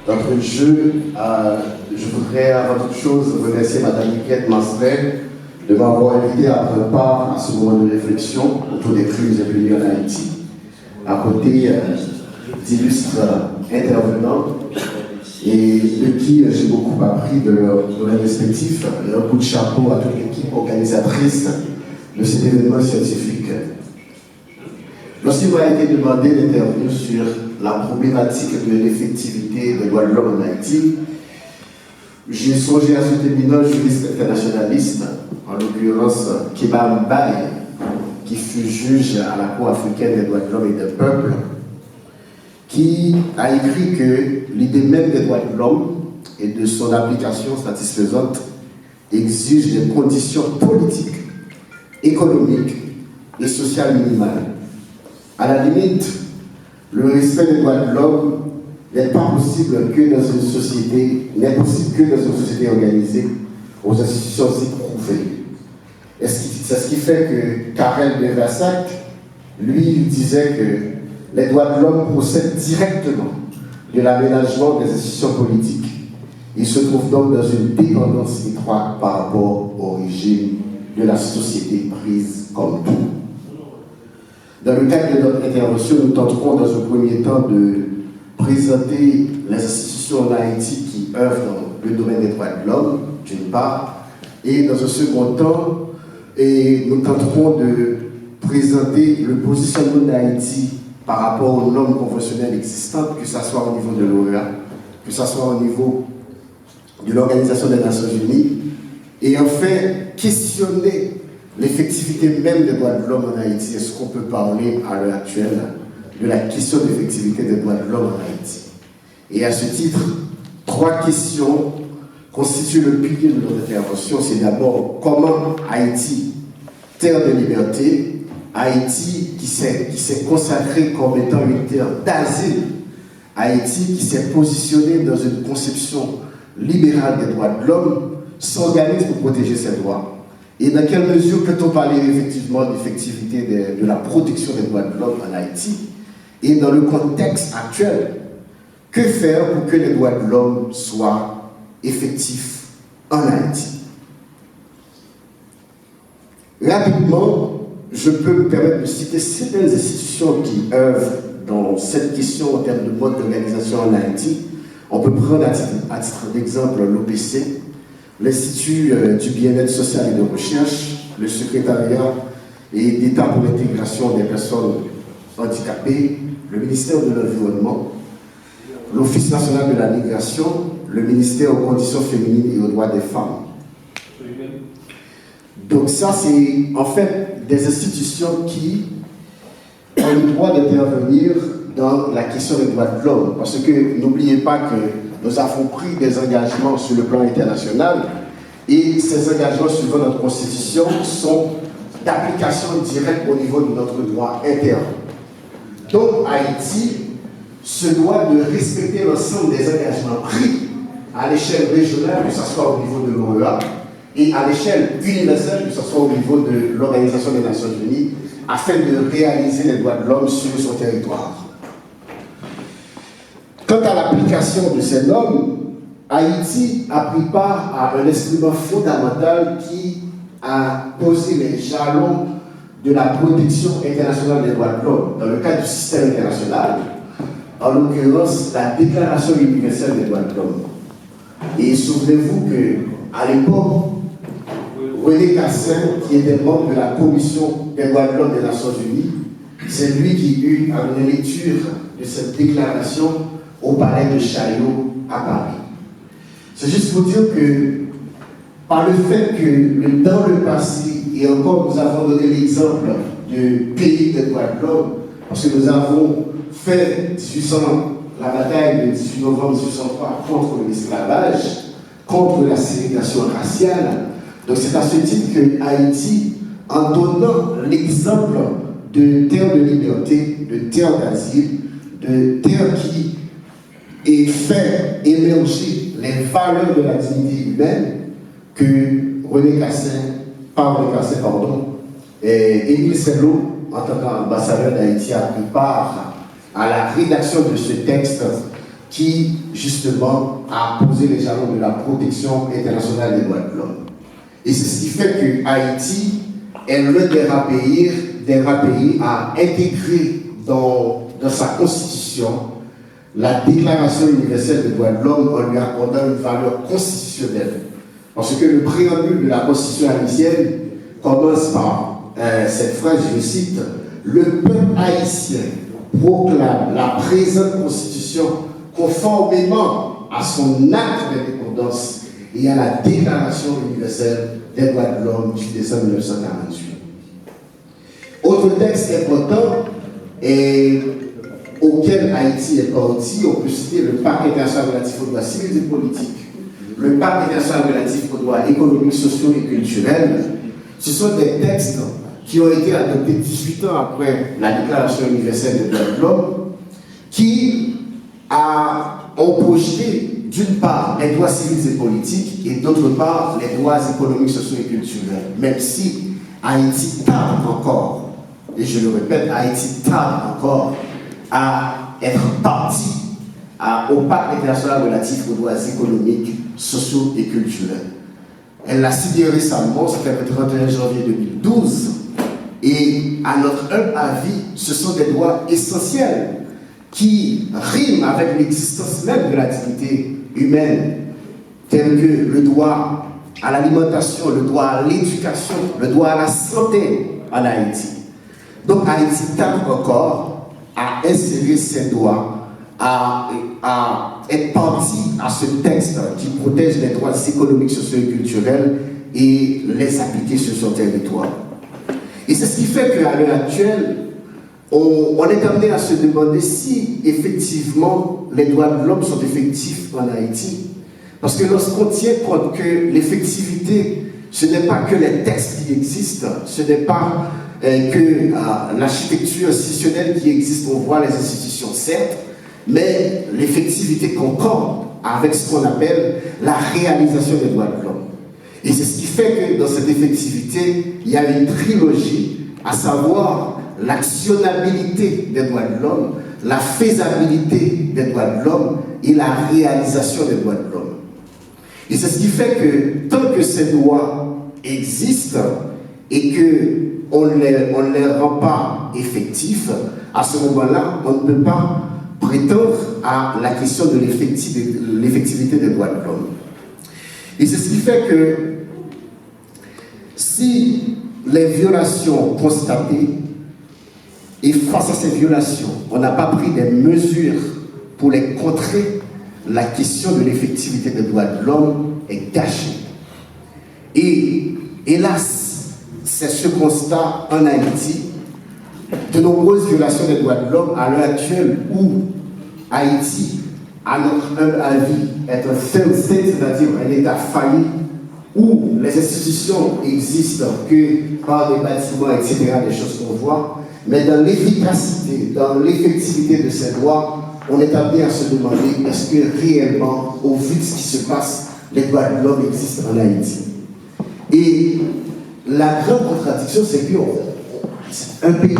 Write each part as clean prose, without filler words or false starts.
d'entrée de jeu, je voudrais avant toute chose remercier Mme Nicolette Mastrel de m'avoir invité à prendre part à ce moment de réflexion autour des crimes et punis en Haïti, à côté d'illustres intervenants et de qui j'ai beaucoup appris de leur domaine respectif. Un coup de chapeau à toute l'équipe organisatrice de cet événement scientifique. Lorsqu'il m'a été demandé d'intervenir sur la problématique de l'effectivité des droits de l'homme en Haïti, j'ai songé à ce terminal juriste internationaliste, en l'occurrence Kéba Mbaye, qui fut juge à la Cour africaine des droits de l'homme et des peuples, qui a écrit que l'idée même des droits de l'homme et de son application satisfaisante exige des conditions politiques, économiques et sociales minimales. À la limite, le respect des droits de l'homme n'est pas possible que dans une société, organisée aux institutions éprouvées. C'est ce qui fait que Karel de Vassac, lui, il disait que les droits de l'homme procèdent directement de l'aménagement des institutions politiques. Il se trouve donc dans une dépendance étroite par rapport au régime de la société prise comme tout. Dans le cadre de notre intervention, nous tenterons dans un premier temps de présenter les institutions en Haïti qui œuvrent dans le domaine des droits de l'homme, d'une part, et dans un second temps, nous tenterons de présenter le positionnement d'Haïti par rapport aux normes conventionnelles existantes, que ce soit au niveau de l'OEA, que ce soit au niveau de l'Organisation des Nations Unies, et enfin questionner l'effectivité même des droits de l'homme en Haïti. Est-ce qu'on peut parler à l'heure actuelle de la question de l'effectivité des droits de l'homme en Haïti? Et à ce titre, 3 questions constituent le pilier de notre intervention. C'est d'abord comment Haïti, terre de liberté, Haïti qui s'est consacré comme étant une terre d'asile, Haïti qui s'est positionné dans une conception libérale des droits de l'homme, s'organise pour protéger ses droits. Et dans quelle mesure peut-on parler effectivement d'effectivité de la protection des droits de l'homme en Haïti? Et dans le contexte actuel, que faire pour que les droits de l'homme soient effectifs en Haïti? Rapidement, je peux me permettre de citer certaines institutions qui œuvrent dans cette question en termes de mode d'organisation en Haïti. On peut prendre à titre d'exemple l'OPC, l'Institut du bien-être social et de recherche, le secrétariat d'État pour l'intégration des personnes handicapées, le ministère de l'Environnement, l'Office national de la migration, le ministère aux conditions féminines et aux droits des femmes. Donc ça, c'est en fait des institutions qui ont le droit d'intervenir dans la question des droits de l'homme. Parce que n'oubliez pas que nous avons pris des engagements sur le plan international et ces engagements suivant notre constitution sont d'application directe au niveau de notre droit interne. Donc Haïti se doit de respecter l'ensemble des engagements pris à l'échelle régionale, que ce soit au niveau de l'OEA, et à l'échelle universelle, que ce soit au niveau de l'Organisation des Nations Unies, afin de réaliser les droits de l'homme sur son territoire. Quant à l'application de ces normes, Haïti a pris part à un instrument fondamental qui a posé les jalons de la protection internationale des droits de l'homme dans le cadre du système international, en l'occurrence la Déclaration universelle des droits de l'homme. Et souvenez-vous qu'à l'époque, René Cassin, qui était membre de la Commission des droits de l'homme des Nations Unies, c'est lui qui eut à donner lecture de cette déclaration au palais de Chaillot à Paris. C'est juste pour dire que, par le fait que dans le passé, et encore nous avons donné l'exemple de pays des droits de l'homme, parce que nous avons fait la bataille de 18 novembre 1803 contre l'esclavage, contre la ségrégation raciale. Donc c'est à ce titre que Haïti, en donnant l'exemple de terre de liberté, de terre d'asile, de terre qui et fait émerger les valeurs de la dignité humaine que René Cassin, et Émile Sello, en tant qu'ambassadeur d'Haïti, a pris part à la rédaction de ce texte qui, justement, a posé les jalons de la protection internationale des droits de l'homme. Et c'est ce qui fait que Haïti est l'un des rares pays à intégrer dans sa constitution la Déclaration universelle des droits de l'homme en lui accordant une valeur constitutionnelle. Parce que le préambule de la Constitution haïtienne commence par cette phrase, je cite, « Le peuple haïtien proclame la présente Constitution conformément à son acte d'indépendance et à la Déclaration universelle des droits de l'homme du décembre 1948. » Autre texte important et auquel Haïti est parti, on peut citer le Pacte international relatif aux droits civils et politiques, le Pacte international relatif aux droits économiques, sociaux et culturels. Ce sont des textes qui ont été adoptés 18 ans après la Déclaration universelle des droits de l'homme, qui ont projeté d'une part les droits civils et politiques et d'autre part les droits économiques, sociaux et culturels. Même si Haïti tarde encore, et je le répète, Haïti tarde encore à être parti au Pacte international relatif aux droits économiques, sociaux et culturels. Elle l'a signé récemment, c'était le 31 janvier 2012, et à notre humble avis, ce sont des droits essentiels qui riment avec l'existence même de la dignité humaine, tels que le droit à l'alimentation, le droit à l'éducation, le droit à la santé en Haïti. Donc Haïti tarde encore à insérer ces droits, à être parti à ce texte qui protège les droits économiques, sociaux et culturels et les appliquer sur son territoire. Et c'est ce qui fait qu'à l'heure actuelle, on est amené à se demander si effectivement les droits de l'homme sont effectifs en Haïti. Parce que lorsqu'on tient compte que l'effectivité, ce n'est pas que les textes qui existent, ce n'est pas que l'architecture institutionnelle qui existe, on voit les institutions certes, mais l'effectivité concorde avec ce qu'on appelle la réalisation des droits de l'homme. Et c'est ce qui fait que dans cette effectivité, il y a une trilogie, à savoir l'actionnabilité des droits de l'homme, la faisabilité des droits de l'homme et la réalisation des droits de l'homme. Et c'est ce qui fait que tant que ces droits existent et qu'on ne les rend pas effectifs, à ce moment-là, on ne peut pas prétendre à la question de l'effectivité des droits de l'homme. Et c'est ce qui fait que si les violations constatées, et face à ces violations, on n'a pas pris des mesures pour les contrer, la question de l'effectivité des droits de l'homme est gâchée. Et hélas, c'est ce constat en Haïti, de nombreuses violations des droits de l'homme à l'heure actuelle où Haïti, à notre humble avis, est un failed state, c'est-à-dire un État failli, où les institutions existent que par des bâtiments, etc., des choses qu'on voit, mais dans l'efficacité, dans l'effectivité de ces droits, on est amené à se demander est-ce que réellement, au vu de ce qui se passe, les droits de l'homme existent en Haïti. Et la grande contradiction, c'est que c'est un pays,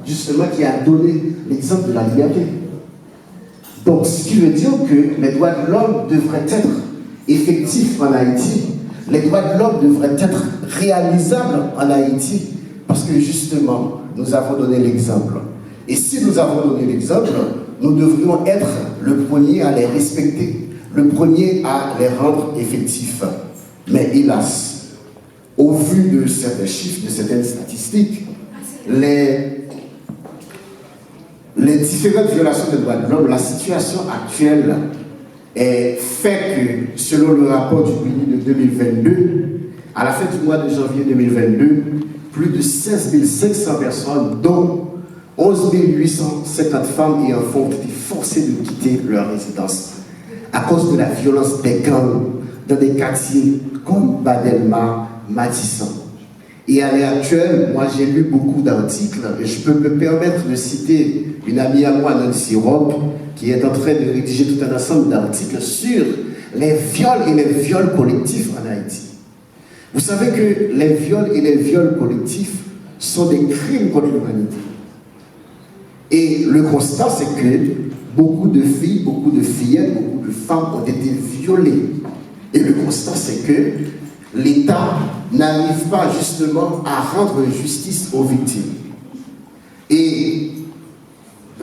justement, qui a donné l'exemple de la liberté. Donc, ce qui veut dire que les droits de l'homme devraient être effectifs en Haïti, les droits de l'homme devraient être réalisables en Haïti, parce que justement, nous avons donné l'exemple. Et si nous avons donné l'exemple, nous devrions être le premier à les respecter, le premier à les rendre effectifs. Mais hélas, au vu de certains chiffres, de certaines statistiques, les différentes violations des droits de l'homme, la situation actuelle fait que, selon le rapport du PNUD de 2022, à la fin du mois de janvier 2022, plus de 16 500 personnes, dont 11 850 femmes et enfants, ont été forcées de quitter leur résidence à cause de la violence des gangs dans des quartiers comme Badelma, Matissan. Et à l'heure actuelle, moi j'ai lu beaucoup d'articles et je peux me permettre de citer une amie à moi, Nancy Rob, qui est en train de rédiger tout un ensemble d'articles sur les viols et les viols collectifs en Haïti. Vous savez que les viols et les viols collectifs sont des crimes contre l'humanité. Et le constat, c'est que beaucoup de filles, beaucoup de fillettes, beaucoup de femmes ont été violées. Et le constat, c'est que l'État n'arrive pas justement à rendre justice aux victimes. Et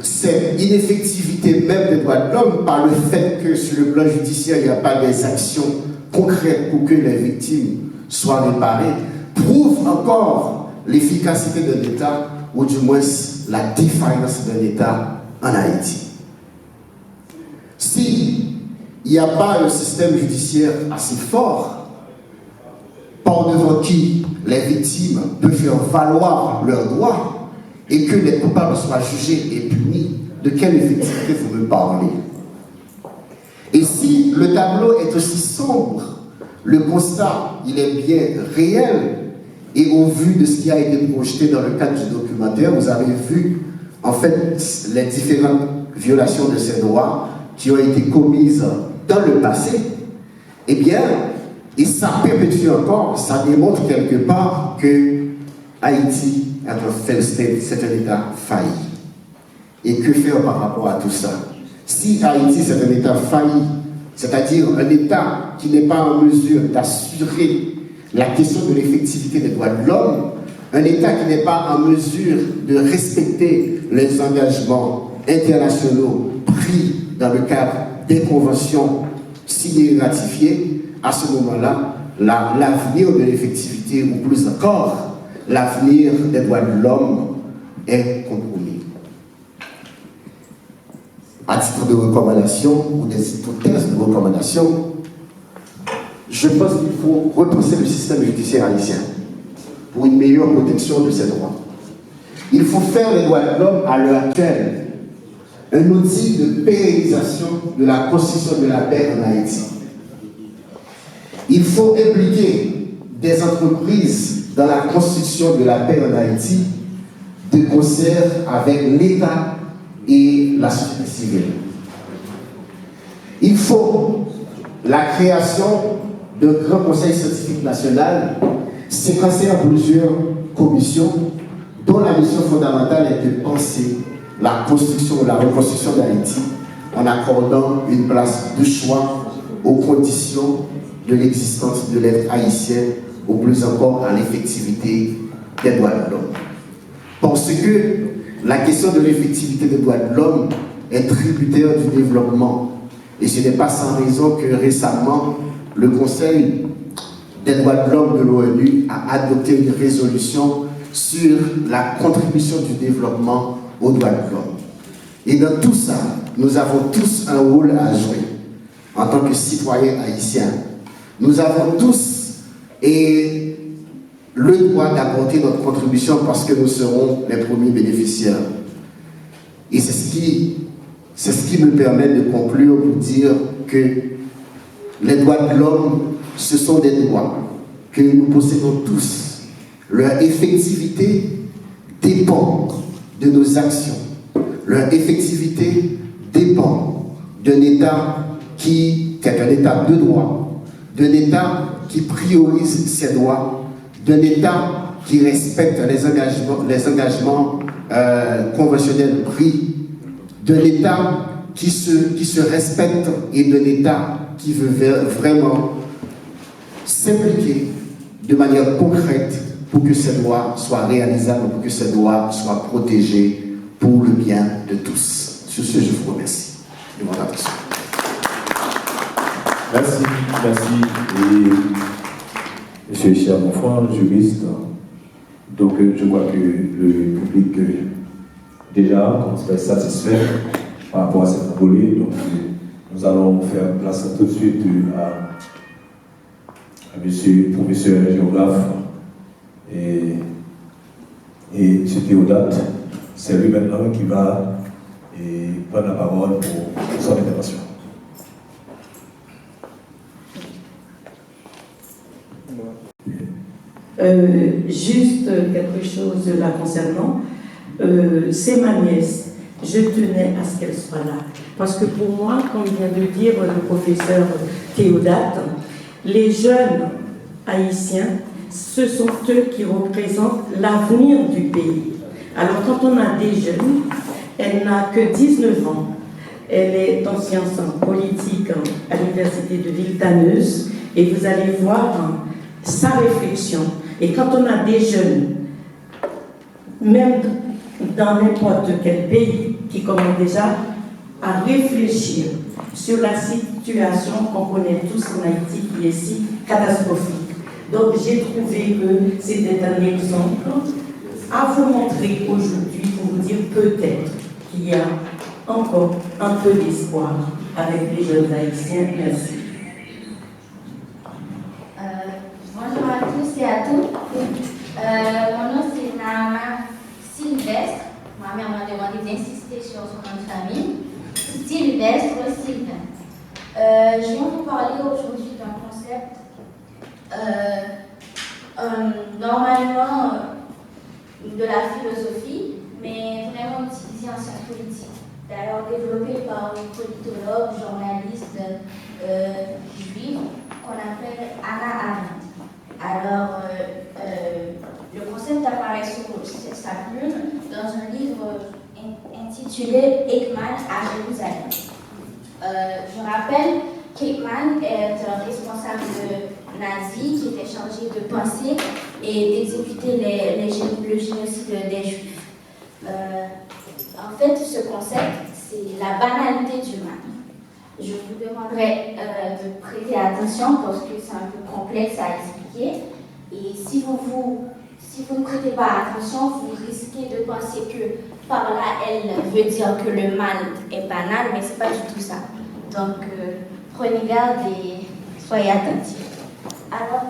cette ineffectivité même des droits de l'homme, par le fait que sur le plan judiciaire, il n'y a pas des actions concrètes pour que les victimes soient réparées, prouve encore l'efficacité de l'État, ou du moins la défaillance de l'État en Haïti. S'il n'y a pas un système judiciaire assez fort, par devant qui les victimes peuvent faire valoir leurs droits et que les coupables soient jugés et punis, de quelle effectivité vous me parlez? Et si le tableau est aussi sombre, le constat, il est bien réel, et au vu de ce qui a été projeté dans le cadre du documentaire, vous avez vu en fait les différentes violations de ces droits qui ont été commises dans le passé. Eh bien, et ça perpétue encore, ça démontre quelque part que Haïti c'est un État failli. Et que faire par rapport à tout ça? Si Haïti c'est un État failli, c'est-à-dire un État qui n'est pas en mesure d'assurer la question de l'effectivité des droits de l'homme, un État qui n'est pas en mesure de respecter les engagements internationaux pris dans le cadre des conventions signées et ratifiées, à ce moment-là, l'avenir de l'effectivité, ou plus encore, l'avenir des droits de l'homme est compromis. À titre de recommandation, ou des hypothèses de recommandation, je pense qu'il faut repenser le système judiciaire haïtien pour une meilleure protection de ses droits. Il faut faire les droits de l'homme à l'heure actuelle un outil de pérennisation de la construction de la paix en Haïti. Il faut impliquer des entreprises dans la construction de la paix en Haïti de concert avec l'État et la société civile. Il faut la création d'un grand conseil scientifique national séquencé en plusieurs commissions dont la mission fondamentale est de penser la construction ou la reconstruction d'Haïti en accordant une place de choix aux conditions de l'existence de l'être haïtien, ou plus encore à l'effectivité des droits de l'homme. Parce que la question de l'effectivité des droits de l'homme est tributaire du développement. Et ce n'est pas sans raison que récemment, le Conseil des droits de l'homme de l'ONU a adopté une résolution sur la contribution du développement aux droits de l'homme. Et dans tout ça, nous avons tous un rôle à jouer en tant que citoyens haïtiens. Nous avons tous le droit d'apporter notre contribution parce que nous serons les premiers bénéficiaires. Et c'est ce qui me permet de conclure pour dire que les droits de l'homme, ce sont des droits que nous possédons tous. Leur effectivité dépend de nos actions. Leur effectivité dépend d'un État qui est un État de droit, d'un État qui priorise ses droits, d'un État qui respecte les engagements conventionnels pris, d'un État qui se respecte et d'un État qui veut vraiment s'impliquer de manière concrète pour que ces droits soient réalisables, pour que ces droits soient protégés pour le bien de tous. Sur ce, je vous remercie de votre attention. Merci. Et Monsieur Cher Monfort, juriste, donc je crois que le public déjà commence à être satisfait par rapport à cette volée. Donc nous allons faire place tout de suite à Monsieur professeur géographe et M. Théodate. C'est lui maintenant qui va prendre la parole pour son intervention. Juste quelque chose là concernant, c'est ma nièce. Je tenais à ce qu'elle soit là. Parce que pour moi, comme vient de dire le professeur Théodate, les jeunes haïtiens, ce sont eux qui représentent l'avenir du pays. Alors quand on a des jeunes, elle n'a que 19 ans, Elle est en sciences politiques à l'université de Villetaneuse et vous allez voir sa réflexion. Et quand on a des jeunes, même dans n'importe quel pays, qui commencent déjà à réfléchir sur la situation qu'on connaît tous en Haïti, qui est si catastrophique. Donc j'ai trouvé que c'était un exemple à vous montrer aujourd'hui pour vous dire peut-être qu'il y a encore un peu d'espoir avec les jeunes haïtiens. Merci. Bonjour à tous et à toutes. Mon nom c'est Naama Sylvestre. Ma mère m'a demandé d'insister sur son nom de famille. Sylvestre Sylvain. Je viens vous parler aujourd'hui d'un concept normalement de la philosophie, mais vraiment utilisé en sciences politiques. D'ailleurs développé par une politologue, journaliste juive qu'on appelle Hannah Arendt. Alors, le concept apparaît sur sa plume dans un livre intitulé Eichmann à Jérusalem. Je rappelle qu'Eichmann est un responsable nazi qui était chargé de penser et d'exécuter le génocide des Juifs. En fait, ce concept, c'est la banalité du mal. Je vous demanderai de prêter attention parce que c'est un peu complexe à expliquer. Et si vous ne prêtez pas attention, vous risquez de penser que par là, elle veut dire que le mal est banal, mais ce n'est pas du tout ça. Donc, prenez garde et soyez attentifs. Alors,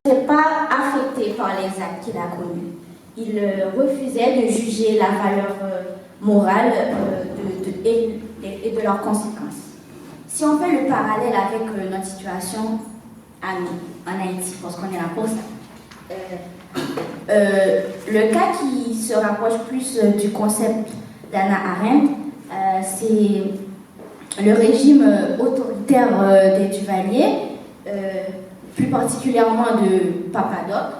il n'est pas affecté par les actes qu'il a commis. Il refusait de juger la valeur morale et de leurs conséquences. Si on fait le parallèle avec notre situation en Haïti, parce qu'on est là pour ça, le cas qui se rapproche plus du concept d'Hannah Arendt, c'est le régime autoritaire des Duvalier, plus particulièrement de Papadoc,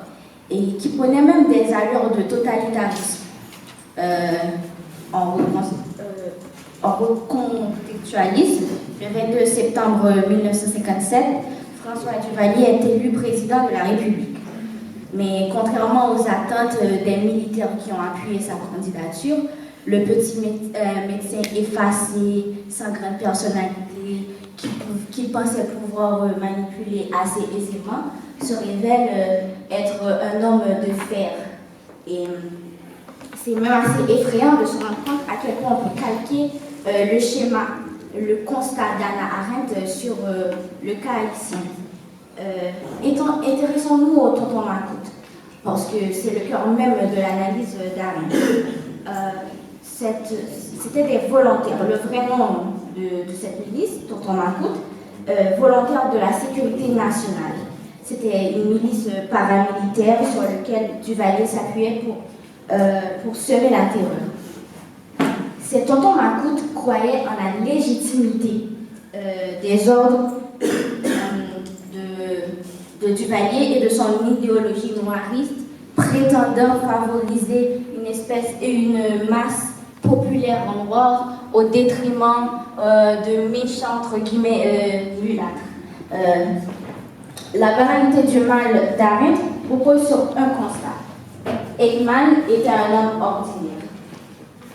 et qui prenait même des allures de totalitarisme. En recontextualisme, le 22 septembre 1957, François Duvalier est élu président de la République. Mais contrairement aux attentes des militaires qui ont appuyé sa candidature, le petit médecin effacé, sans grande personnalité, qui pensait pouvoir manipuler assez aisément, se révèle être un homme de fer. Et c'est même assez effrayant de se rendre compte à quel point on peut calquer le schéma, le constat d'Hannah Arendt sur le cas haïtien. Intéressons-nous au tonton Macoute, parce que c'est le cœur même de l'analyse d'Arendt. C'était des volontaires. Le vrai nom de cette milice, tonton Macoute, volontaire de la sécurité nationale. C'était une milice paramilitaire sur laquelle Duvalier s'appuyait pour semer la terreur. Cet tonton Macoute croyait en la légitimité des ordres de Duvalier et de son idéologie noiriste, prétendant favoriser une espèce et une masse populaire en noir au détriment de méchants, entre guillemets, mulâtres. La banalité du mal d'Arendt repose sur un constat. Eichmann était un homme ordinaire.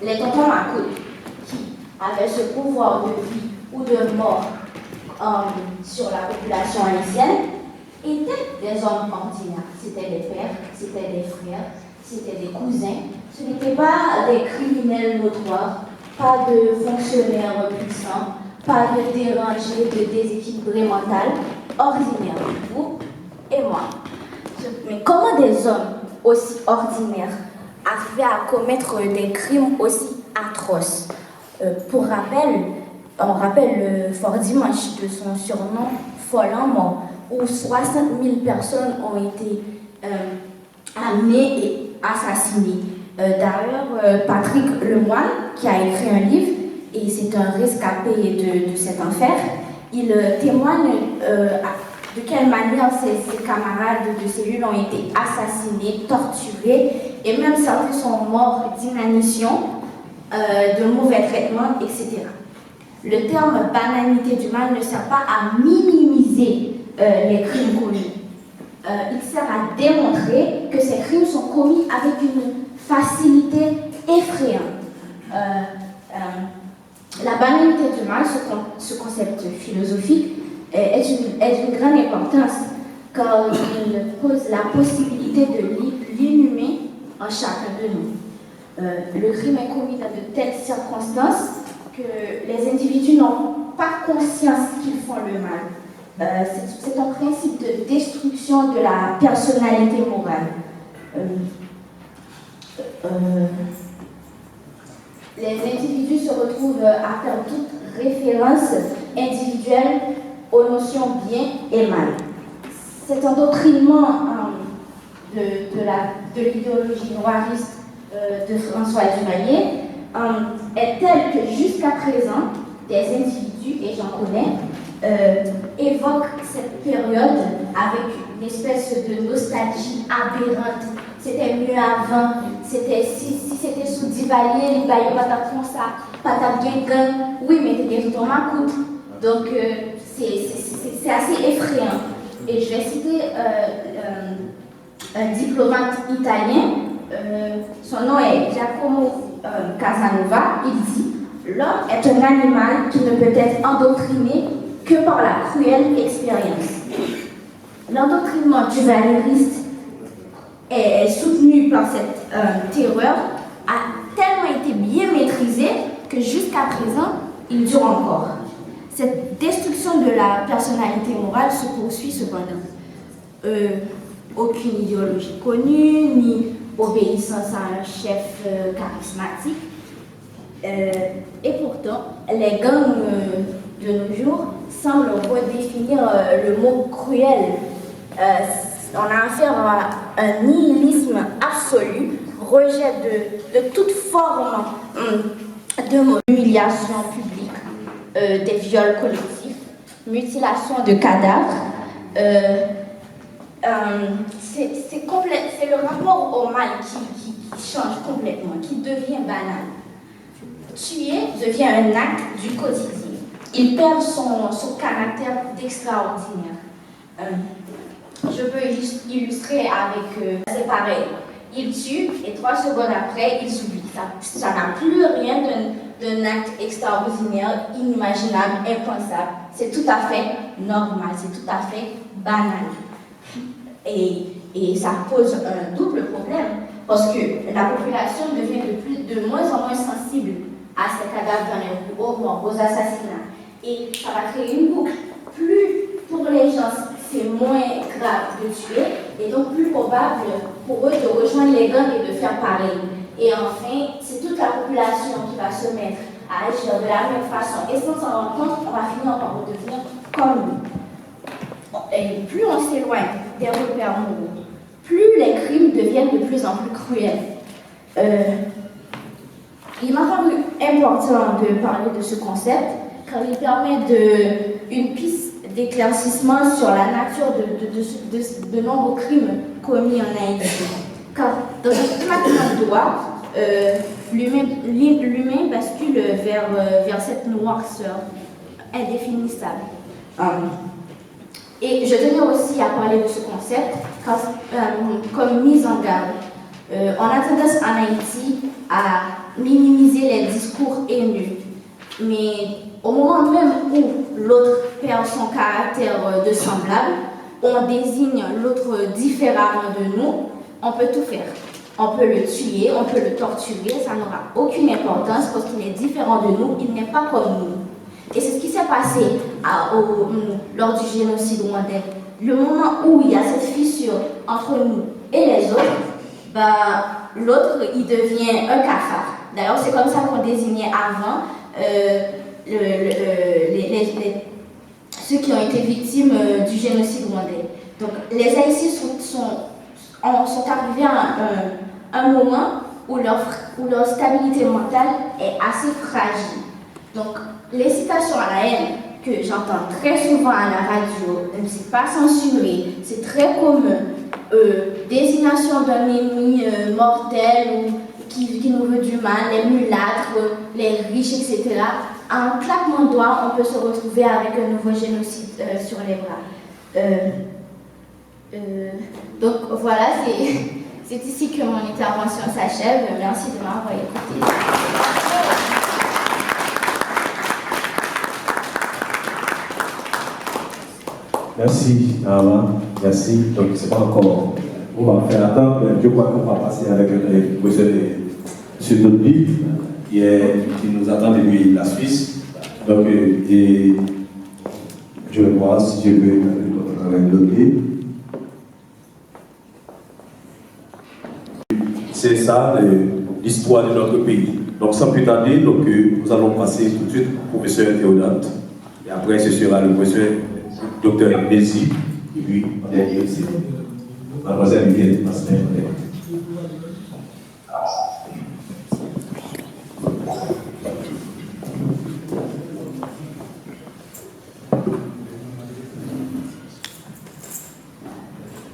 Les tontons Macoute, qui avaient ce pouvoir de vie ou de mort sur la population haïtienne, étaient des hommes ordinaires. C'était des pères, c'était des frères, c'était des cousins. Ce n'étaient pas des criminels notoires, pas de fonctionnaires puissants, pas de dérangés, de déséquilibrés mentaux, ordinaires, vous et moi. Mais comment des hommes aussi ordinaires arrivaient à commettre des crimes aussi atroces? Pour rappel, on rappelle le Fort Dimanche de son surnom Folle en mort, où 60 000 personnes ont été amenées et assassinées. D'ailleurs, Patrick Lemoine, qui a écrit un livre, et c'est un rescapé de cet enfer, il témoigne de quelle manière ses camarades de cellule ont été assassinés, torturés, et même certains sont morts d'inanition de mauvais traitements, etc. Le terme banalité du mal ne sert pas à minimiser les crimes commis. Il sert à démontrer que ces crimes sont commis avec une facilité effrayante. La banalité du mal, ce concept philosophique, est d'une grande importance car il pose la possibilité de l'inhumer en chacun de nous. Le crime est commis dans de telles circonstances que les individus n'ont pas conscience qu'ils font le mal. C'est un principe de destruction de la personnalité morale. Les individus se retrouvent à faire toute référence individuelle aux notions bien et mal. Cet endoctrinement de l'idéologie noiriste de François Duvalier est tel que jusqu'à présent, des individus, et j'en connais, évoquent cette période avec une espèce de nostalgie aberrante. C'était mieux avant, si c'était sous Duvalier, les baillots pas comme ça, pas bien gang, oui, mais t'es tout en macoute. Donc, c'est assez effrayant. Et je vais citer un diplomate italien, son nom est Giacomo Casanova. Il dit « L'homme est un animal qui ne peut être endoctriné que par la cruelle expérience. » L'endoctrinement duvalieriste est soutenu par cette terreur, a tellement été bien maîtrisé que jusqu'à présent, il dure encore. Cette destruction de la personnalité morale se poursuit cependant. Aucune idéologie connue, ni obéissance à un chef charismatique. Et pourtant, les gangs de nos jours semblent redéfinir le mot cruel. On a affaire à un nihilisme absolu, rejet de toute forme d'humiliation publique, des viols collectifs, mutilation de cadavres. C'est le rapport au mal qui change complètement, qui devient banal. Tuer devient un acte du quotidien. Il perd son caractère d'extraordinaire. Je peux illustrer avec... c'est pareil. Il tue et 3 secondes après, il s'oublie. Ça n'a plus rien d'un acte extraordinaire, inimaginable, impensable. C'est tout à fait normal, c'est tout à fait banal. Et ça pose un double problème parce que la population devient de moins en moins sensible à ces cadavres dans les rues, aux morts, aux assassinats. Et ça va créer une boucle. Plus pour les gens, c'est moins grave de tuer, et donc plus probable pour eux de rejoindre les gangs et de faire pareil. Et enfin, c'est toute la population qui va se mettre à agir de la même façon. Et sans s'en rendre compte, on va finir par redevenir comme nous. Et plus on s'éloigne des repères moraux, plus les crimes deviennent de plus en plus cruels. Il m'a paru important de parler de ce concept, car il permet une piste d'éclaircissement sur la nature de nombreux crimes commis en Haïti. Car dans un claquement de doigts, l'humain bascule vers cette noirceur indéfinissable. Et je tenais aussi à parler de ce concept comme mise en garde. On a tendance en Haïti à minimiser les discours haineux. Mais au moment même où l'autre perd son caractère de semblable, on désigne l'autre différemment de nous, on peut tout faire. On peut le tuer, on peut le torturer, ça n'aura aucune importance parce qu'il est différent de nous, il n'est pas comme nous. Et c'est ce qui s'est passé lors du génocide rwandais. Le moment où il y a cette fissure entre nous et les autres, l'autre, il devient un cafard. D'ailleurs, c'est comme ça qu'on désignait avant ceux qui ont été victimes du génocide rwandais. Donc, les Haïtiens sont arrivés à un moment où leur stabilité mentale est assez fragile. Donc, l'incitation à la haine que j'entends très souvent à la radio, même si c'est pas censuré, c'est très commun. Désignation d'un ennemi mortel ou qui nous veut du mal, les mulâtres, les riches, etc. En un claquement de doigts, on peut se retrouver avec un nouveau génocide sur les bras. Donc voilà, c'est ici que mon intervention s'achève. Merci de m'avoir écouté. Merci, Nahama. Merci. Donc, c'est pas encore. On va faire attendre, mais je crois qu'on va passer avec M. Dodli, qui nous attend depuis la Suisse. Donc, et je vais voir si je peux avec Dodli. C'est ça l'histoire de notre pays. Donc, sans plus tarder, donc, nous allons passer tout de suite au professeur Théodate. Et après, ce sera le professeur Dr. Desi, et puis, en dernier, c'est Mademoiselle Miguel Mastin.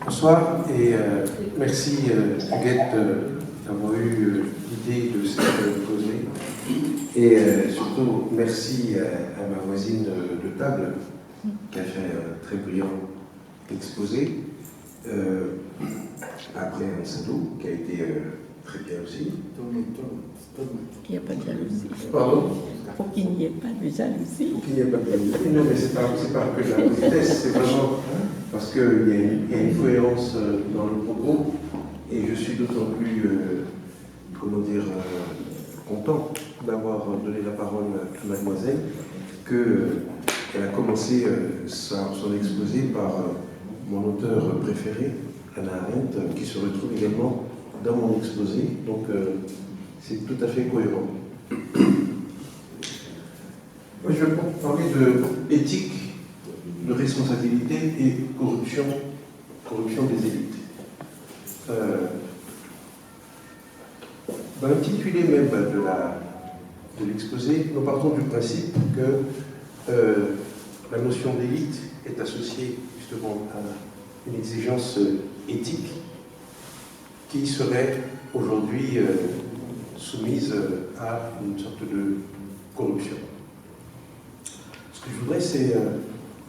Bonsoir et merci Huguette d'avoir eu l'idée de cette causée. Et surtout merci à ma voisine de table qui a fait un très brillant exposé. Après Ansadou qui a été très bien aussi. Il n'y a pas de jalousie. Pardon? Pour qu'il n'y ait pas de jalousie. Pour qu'il n'y ait pas de jalousie. Non, mais c'est pas que de la politesse, c'est vraiment parce qu'il y a une cohérence dans le propos et je suis d'autant plus, content d'avoir donné la parole à mademoiselle qu'elle a commencé son exposé par mon auteur préféré, Hannah Arendt, qui se retrouve également dans mon exposé, donc c'est tout à fait cohérent. Moi, je vais parler d'éthique, de responsabilité et corruption des élites. Dans l'intitulé même de l'exposé, nous partons du principe que la notion d'élite est associée justement à une exigence éthique qui serait aujourd'hui soumise à une sorte de corruption. Ce que je voudrais, c'est,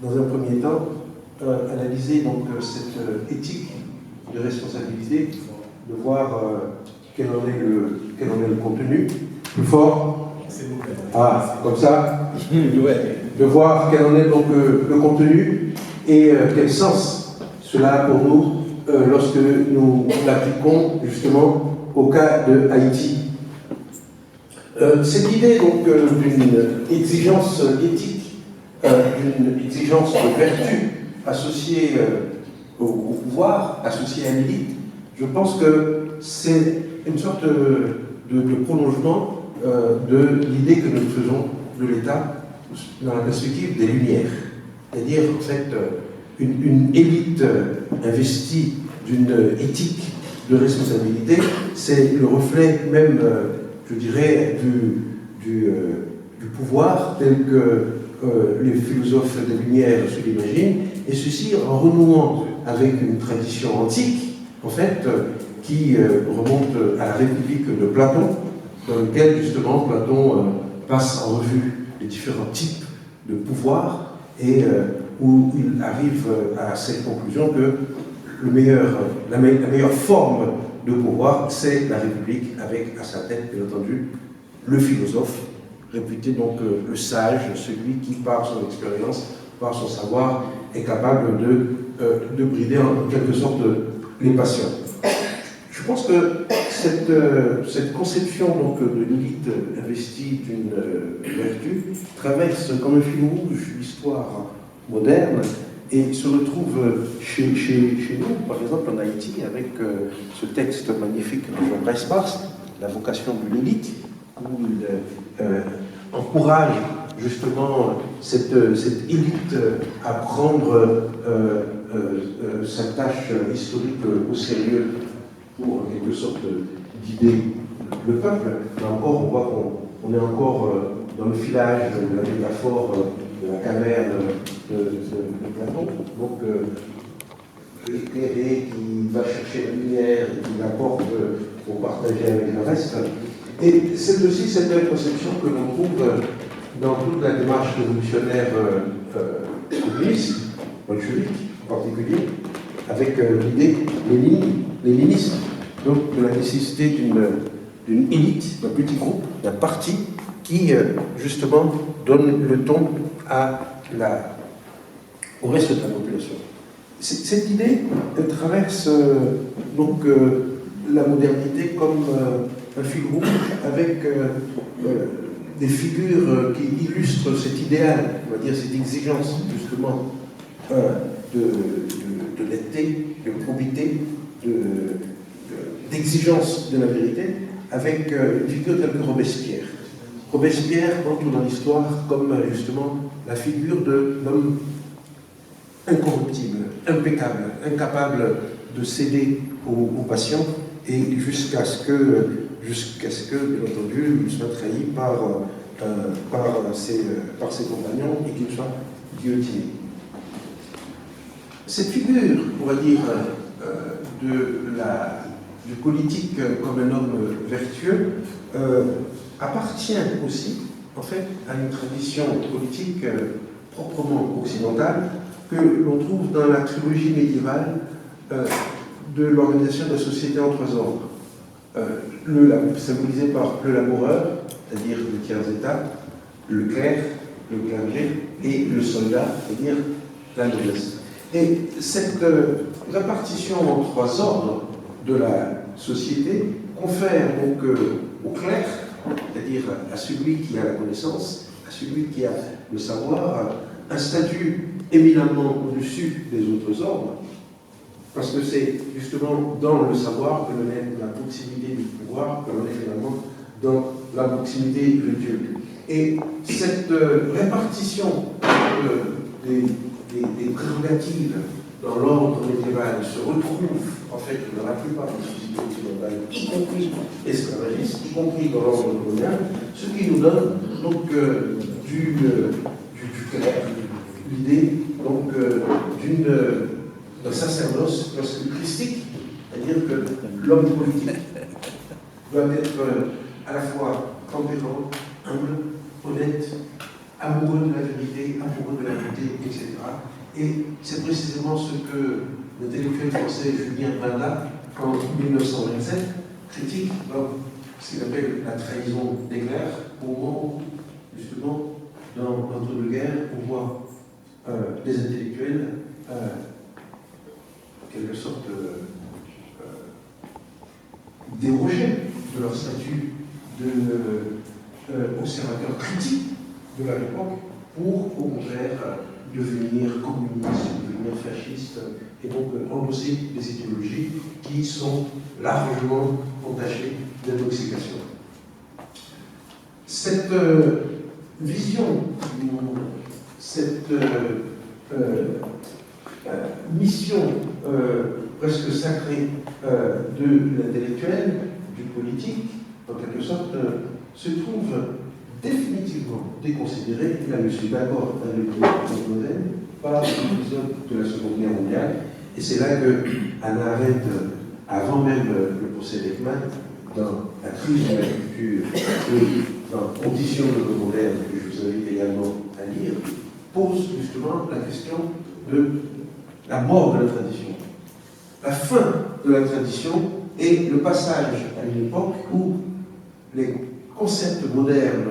dans un premier temps, analyser donc cette éthique de responsabilité, de voir quel en est le contenu. Plus fort. Comme ça. De voir quel en est donc le contenu et quel sens cela a pour nous lorsque nous l'appliquons justement au cas de Haïti. Cette idée donc d'une exigence éthique, d'une exigence de vertu associée au pouvoir, associée à l'élite, je pense que c'est une sorte de prolongement de l'idée que nous faisons de l'État dans la perspective des Lumières. C'est-à-dire, en fait, une élite investie d'une éthique de responsabilité, c'est le reflet même, je dirais, du pouvoir tel que les philosophes des Lumières se l'imaginent, et ceci en renouant avec une tradition antique, en fait, qui remonte à la République de Platon, dans laquelle justement Platon passe en revue les différents types de pouvoir et où il arrive à cette conclusion que la meilleure forme de pouvoir, c'est la République, avec à sa tête, bien entendu, le philosophe, réputé donc le sage, celui qui, par son expérience, par son savoir, est capable de brider en quelque sorte les passions. Je pense que cette conception donc, de l'élite investie d'une vertu traverse comme un fil rouge l'histoire moderne et se retrouve chez nous, par exemple en Haïti, avec ce texte magnifique de Jean Brespars, La vocation de l'élite, où il encourage justement cette élite à prendre sa tâche historique au sérieux pour en quelque sorte guider le peuple. Là encore, on voit qu'on est encore dans le filage de la métaphore de la caverne de Platon. Donc, éclairé, qui va chercher la lumière et qui apporte pour partager avec le reste. Et c'est aussi cette même conception que l'on trouve dans toute la démarche révolutionnaire communiste, bolchevique en particulier, avec l'idée léniniste, donc de la nécessité d'une élite, d'un petit groupe, d'un parti qui justement donne le ton au reste de la population. Cette idée traverse donc la modernité comme un fil rouge avec des figures qui illustrent cet idéal, on va dire cette exigence justement de netteté, de probité, d'exigence de la vérité, avec une figure telle que Robespierre. Robespierre entre dans l'histoire comme justement la figure de l'homme incorruptible, impeccable, incapable de céder aux passions, et jusqu'à ce que, bien entendu, il soit trahi par ses compagnons et qu'il soit guillotiné. Cette figure, on va dire, du politique comme un homme vertueux appartient aussi, en fait, à une tradition politique proprement occidentale que l'on trouve dans la trilogie médiévale de l'organisation de la société en trois ordres. Symbolisé par le laboureur, c'est-à-dire le tiers-état, le clerc, le clergé, et le soldat, c'est-à-dire la noblesse. Et cette répartition en trois ordres de la société confère donc au clerc, c'est-à-dire à celui qui a la connaissance, à celui qui a le savoir, un statut éminemment au-dessus des autres ordres, parce que c'est justement dans le savoir que l'on est dans la proximité du pouvoir, que l'on est finalement dans la proximité de Dieu. Et cette répartition des prérogatives dans l'ordre médiéval se retrouve en fait dans la plupart des sociétés occidentales, y compris esclavagistes, y compris dans l'ordre colonial, ce qui nous donne donc du clair, l'idée donc d'un sacerdoce presque christique, c'est-à-dire que l'homme politique doit être à la fois tempérant, humble, honnête, amoureux de la vérité, amoureux de la vérité, etc. Et c'est précisément ce que l'intellectuel français Julien Banda, en 1927, critique dans ce qu'il appelle la trahison des clercs, au moment où, justement, dans l'entre-deux-guerres, on voit des intellectuels, en quelque sorte, déroger de leur statut d'observateur critique de la l'époque pour, au contraire, devenir communiste, devenir fasciste, et donc endosser des idéologies qui sont largement entachées d'intoxication. Cette vision, cette mission presque sacrée de l'intellectuel, du politique, en quelque sorte, se trouve définitivement déconsidérée, là je suis d'accord avec le modèle, par l'épisode de la Seconde Guerre mondiale. Et c'est là que Hannah Arendt, avant même le procès d'Ekman, dans la crise de la culture et dans Conditions de l'homme moderne, que je vous invite également à lire, pose justement la question de la mort de la tradition, la fin de la tradition et le passage à une époque où les concepts modernes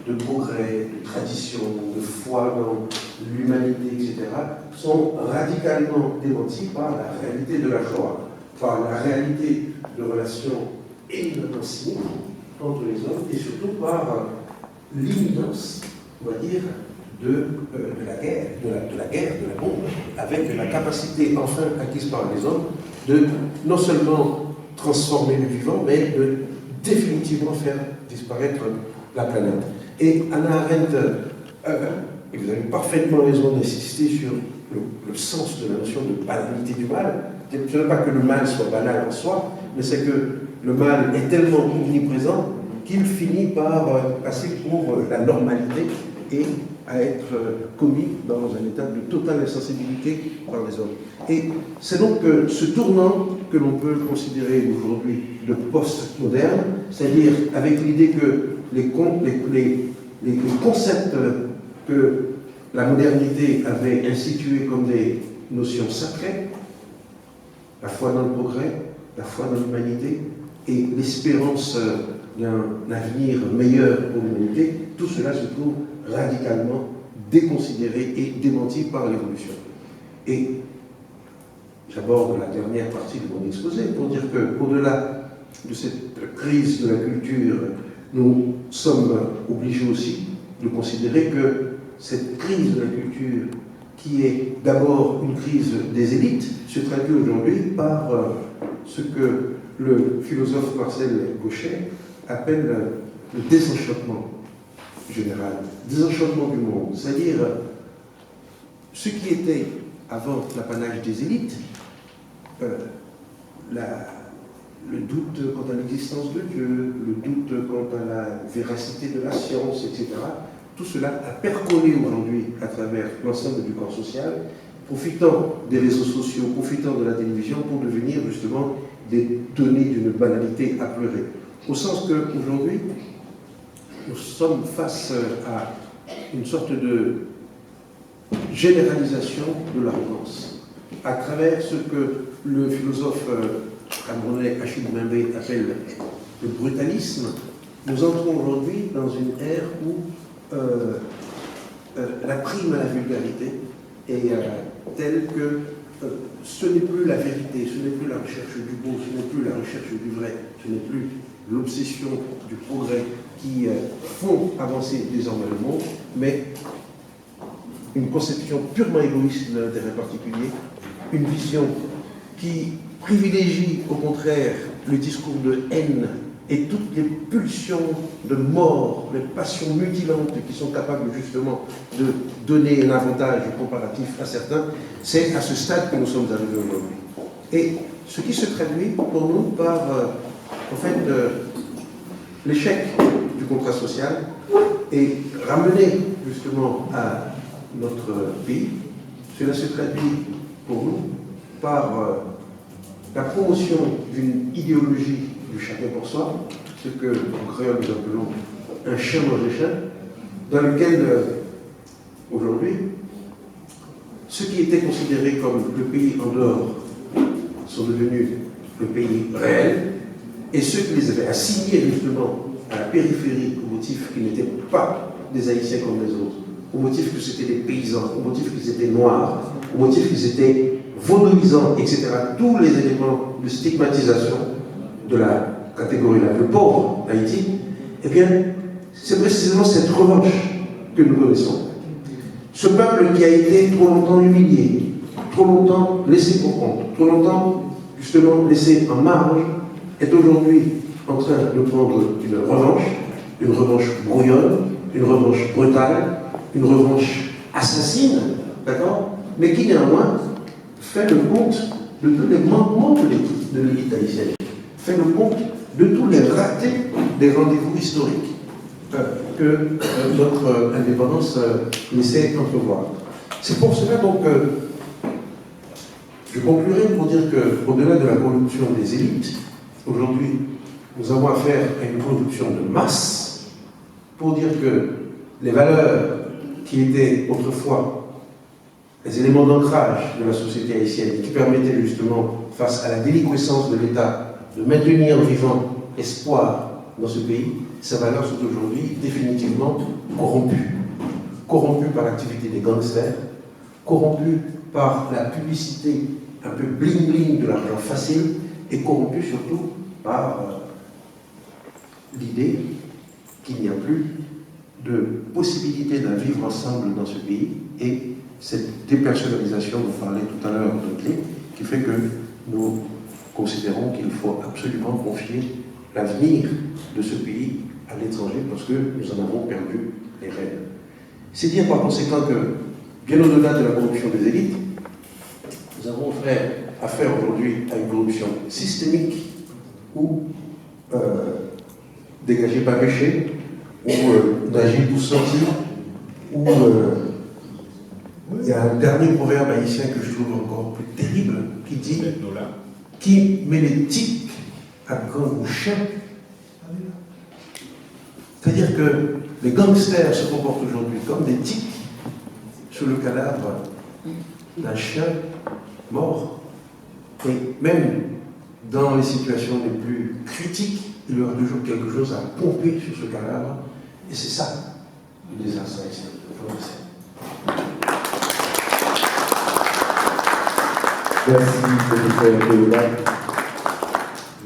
de progrès, de tradition, de foi dans l'humanité, etc., sont radicalement démentis par la réalité de la Shoah, par la réalité de relations éminemment cyniques entre les hommes et surtout par l'imminence, on va dire, de la guerre, de la bombe, avec la capacité enfin acquise par les hommes de non seulement transformer le vivant, mais de définitivement faire disparaître la planète. Et Hannah Arendt, et vous avez parfaitement raison d'insister sur le sens de la notion de banalité du mal. Ce n'est pas que le mal soit banal en soi, mais c'est que le mal est tellement omniprésent qu'il finit par passer pour la normalité et à être commis dans un état de totale insensibilité par les hommes. Et c'est donc ce tournant que l'on peut considérer aujourd'hui de post-moderne, c'est-à-dire avec l'idée que les concepts que la modernité avait institués comme des notions sacrées, la foi dans le progrès, la foi dans l'humanité et l'espérance d'un avenir meilleur pour l'humanité, tout cela se trouve radicalement déconsidéré et démenti par l'évolution. Et j'aborde la dernière partie de mon exposé pour dire qu'au-delà de cette crise de la culture, nous sommes obligés aussi de considérer que cette crise de la culture, qui est d'abord une crise des élites, se traduit aujourd'hui par ce que le philosophe Marcel Gauchet appelle le désenchantement général, désenchantement du monde, c'est-à-dire ce qui était avant l'apanage des élites, le doute quant à l'existence de Dieu, le doute quant à la véracité de la science, etc. Tout cela a percolé aujourd'hui à travers l'ensemble du corps social, profitant des réseaux sociaux, profitant de la télévision pour devenir justement des données d'une banalité à pleurer. Au sens qu'aujourd'hui, nous sommes face à une sorte de généralisation de l'arrogance, à travers ce que le philosophe camerounais Achille Mbembe appelle le brutalisme. Nous entrons aujourd'hui dans une ère où la prime à la vulgarité est telle que ce n'est plus la vérité, ce n'est plus la recherche du beau, ce n'est plus la recherche du vrai, ce n'est plus l'obsession du progrès qui font avancer désormais le monde, mais une conception purement égoïste de l'intérêt particulier, une vision qui privilégie au contraire le discours de haine et toutes les pulsions de mort, les passions mutilantes qui sont capables justement de donner un avantage comparatif à certains, c'est à ce stade que nous sommes arrivés aujourd'hui. Et ce qui se traduit pour nous par, en fait, l'échec du contrat social et ramené justement à notre pays, cela se traduit pour nous par la promotion d'une idéologie du chacun pour soi, ce que en créole nous appelons un chien mange chien, dans lequel aujourd'hui ceux qui étaient considérés comme le pays en dehors sont devenus le pays réel, et ceux qui les avaient assignés justement à la périphérie au motif qu'ils n'étaient pas des Haïtiens comme les autres, au motif que c'était des paysans, au motif qu'ils étaient noirs, au motif qu'ils étaient vaudouisants, etc. Tous les éléments de stigmatisation de la catégorie la plus pauvre d'Haïti, eh bien, c'est précisément cette revanche que nous connaissons. Ce peuple qui a été trop longtemps humilié, trop longtemps laissé pour compte, trop longtemps justement laissé en marge, est aujourd'hui en train de prendre une revanche brouillonne, une revanche brutale, une revanche assassine, d'accord, mais qui néanmoins fait le compte de tous les manquements de l'élite haïtienne, fait le compte de tous les ratés des rendez-vous historiques que notre indépendance laissait entrevoir. C'est pour cela donc je conclurai pour dire qu'au-delà de la corruption des élites, aujourd'hui nous avons affaire à une production de masse pour dire que les valeurs qui étaient autrefois les éléments d'ancrage de la société haïtienne qui permettaient justement, face à la déliquescence de l'État, de maintenir vivant espoir dans ce pays, ces valeurs sont aujourd'hui définitivement corrompues. Corrompues par l'activité des gangsters, corrompues par la publicité un peu bling-bling de l'argent facile et corrompues surtout par l'idée qu'il n'y a plus de possibilité d'un vivre ensemble dans ce pays et cette dépersonnalisation dont parlait tout à l'heure de Clé, qui fait que nous considérons qu'il faut absolument confier l'avenir de ce pays à l'étranger parce que nous en avons perdu les rênes. C'est dire par conséquent que, bien au-delà de la corruption des élites, nous avons affaire aujourd'hui à une corruption systémique où dégager pas péché, où d'agir pour sortir, où il y a un dernier proverbe haïtien que je trouve encore plus terrible, qui dit « Qui met les tiques à gang ou chien ?» C'est-à-dire que les gangsters se comportent aujourd'hui comme des tiques sur le cadavre d'un chien mort. Et même dans les situations les plus critiques, il y aura toujours quelque chose à pomper sur ce cadavre. Et c'est ça, le désastre haïtien. Merci, professeur Théola,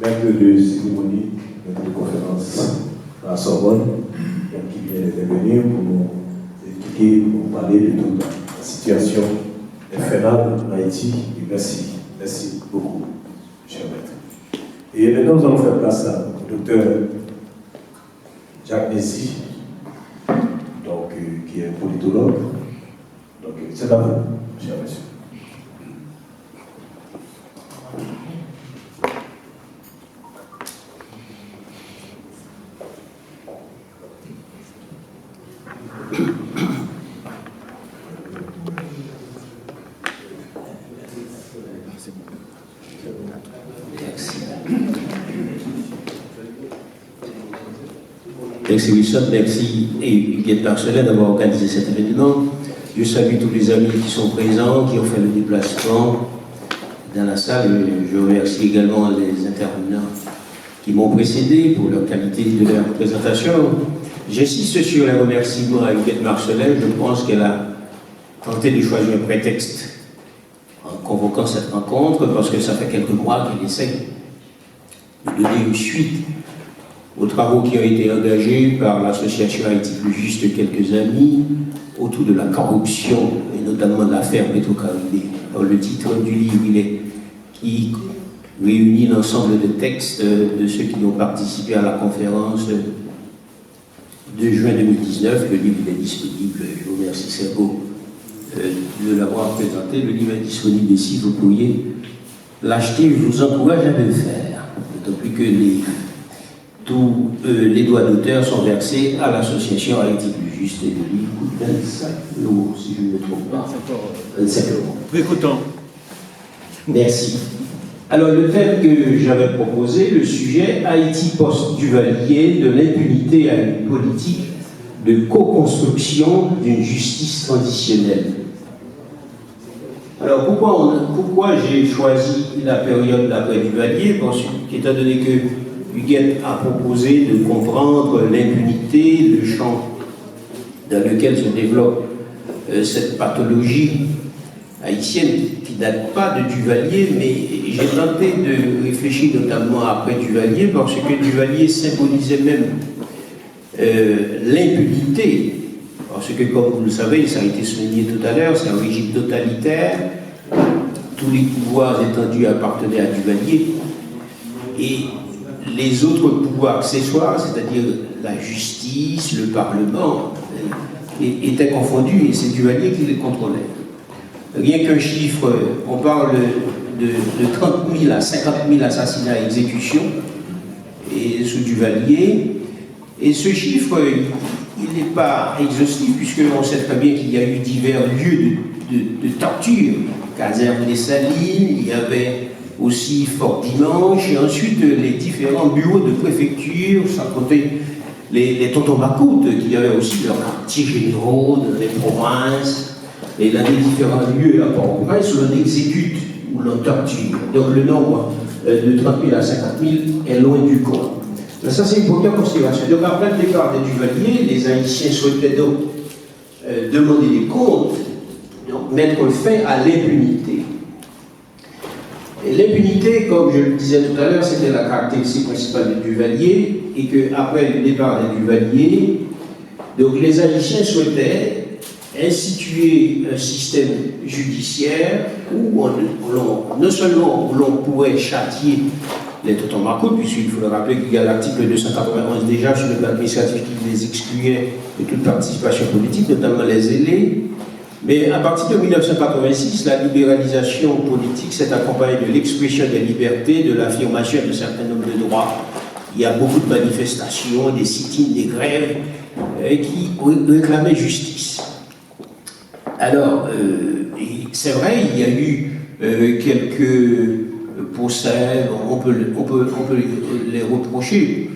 maître de cérémonie, maître de conférence à la Sorbonne, qui vient d'intervenir pour nous expliquer, pour nous parler de toute la situation infernale en Haïti. Et merci, merci beaucoup, cher maître. Et maintenant, nous allons faire place au docteur Jacques Messi, donc, qui est un politologue. Donc, c'est à vous, cher monsieur. Merci Wilson, merci et Guette Marcelin d'avoir organisé cet événement. Je salue tous les amis qui sont présents, qui ont fait le déplacement dans la salle. Je remercie également les intervenants qui m'ont précédé pour leur qualité de leur présentation. J'insiste sur les remerciements à Guette Marcelin. Je pense qu'elle a tenté de choisir un prétexte en convoquant cette rencontre, parce que ça fait quelques mois qu'elle essaye de donner une suite aux travaux qui ont été engagés par l'association Haïti Plus Juste quelques amis autour de la corruption et notamment de l'affaire Petro-Caribé. Le titre du livre qui réunit l'ensemble de textes de ceux qui ont participé à la conférence de juin 2019. Le livre est disponible. Je vous remercie Sergo de l'avoir présenté. Le livre est disponible ici. Vous pourriez l'acheter. Je vous encourage à le faire. D'autant plus que tous les droits d'auteur sont versés à l'association Haïti Plus Juste et le livre coûte 25 €, si je ne me trompe pas. 25 €. Écoutons. Merci. Alors, le thème que j'avais proposé, le sujet Haïti post-Duvalier, de l'impunité à une politique de co-construction d'une justice transitionnelle. Alors, pourquoi j'ai choisi la période d'après Duvalier? Parce qu'étant donné que Huguette a proposé de comprendre l'impunité, le champ dans lequel se développe cette pathologie haïtienne qui ne date pas de Duvalier, mais j'ai tenté de réfléchir notamment après Duvalier, parce que Duvalier symbolisait même l'impunité, parce que comme vous le savez, ça a été souligné tout à l'heure, c'est un régime totalitaire, tous les pouvoirs étendus appartenaient à Duvalier, et les autres pouvoirs accessoires, c'est-à-dire la justice, le Parlement, étaient confondus et c'est Duvalier qui les contrôlait. Rien qu'un chiffre, on parle de 30 000 à 50 000 assassinats et exécutions et sous Duvalier. Et ce chiffre, il n'est pas exhaustif puisqu'on sait très bien qu'il y a eu divers lieux de torture. Caserne des Salines, il y avait aussi Fort Dimanche, et ensuite les différents bureaux de préfecture, sans compter les tontons macoutes, qui avaient aussi leurs quartiers généraux dans les provinces, et dans les différents lieux à Port-au-Prince où l'on exécute, où l'on torture. Donc le nombre de 30 000 à 50 000 est loin du compte. Mais ça, c'est une première considération. Donc après le départ des Duvalier, les Haïtiens souhaitaient donc demander des comptes, donc mettre fin à l'impunité. Et l'impunité, comme je le disais tout à l'heure, c'était la caractéristique principale de Duvalier, et qu'après le départ de Duvalier, donc les Haïtiens souhaitaient instituer un système judiciaire où non seulement l'on pourrait châtier les tontons macoutes, puisqu'il faut le rappeler qu'il y a l'article 291 déjà sur le plan administratif qui les excluait de toute participation politique, notamment les ailés. Mais à partir de 1986, la libéralisation politique s'est accompagnée de l'expression des libertés, de l'affirmation d'un certain nombre de droits. Il y a beaucoup de manifestations, des sit-ins, des grèves qui réclamaient justice. Alors, c'est vrai, il y a eu quelques procès, on peut les reprocher,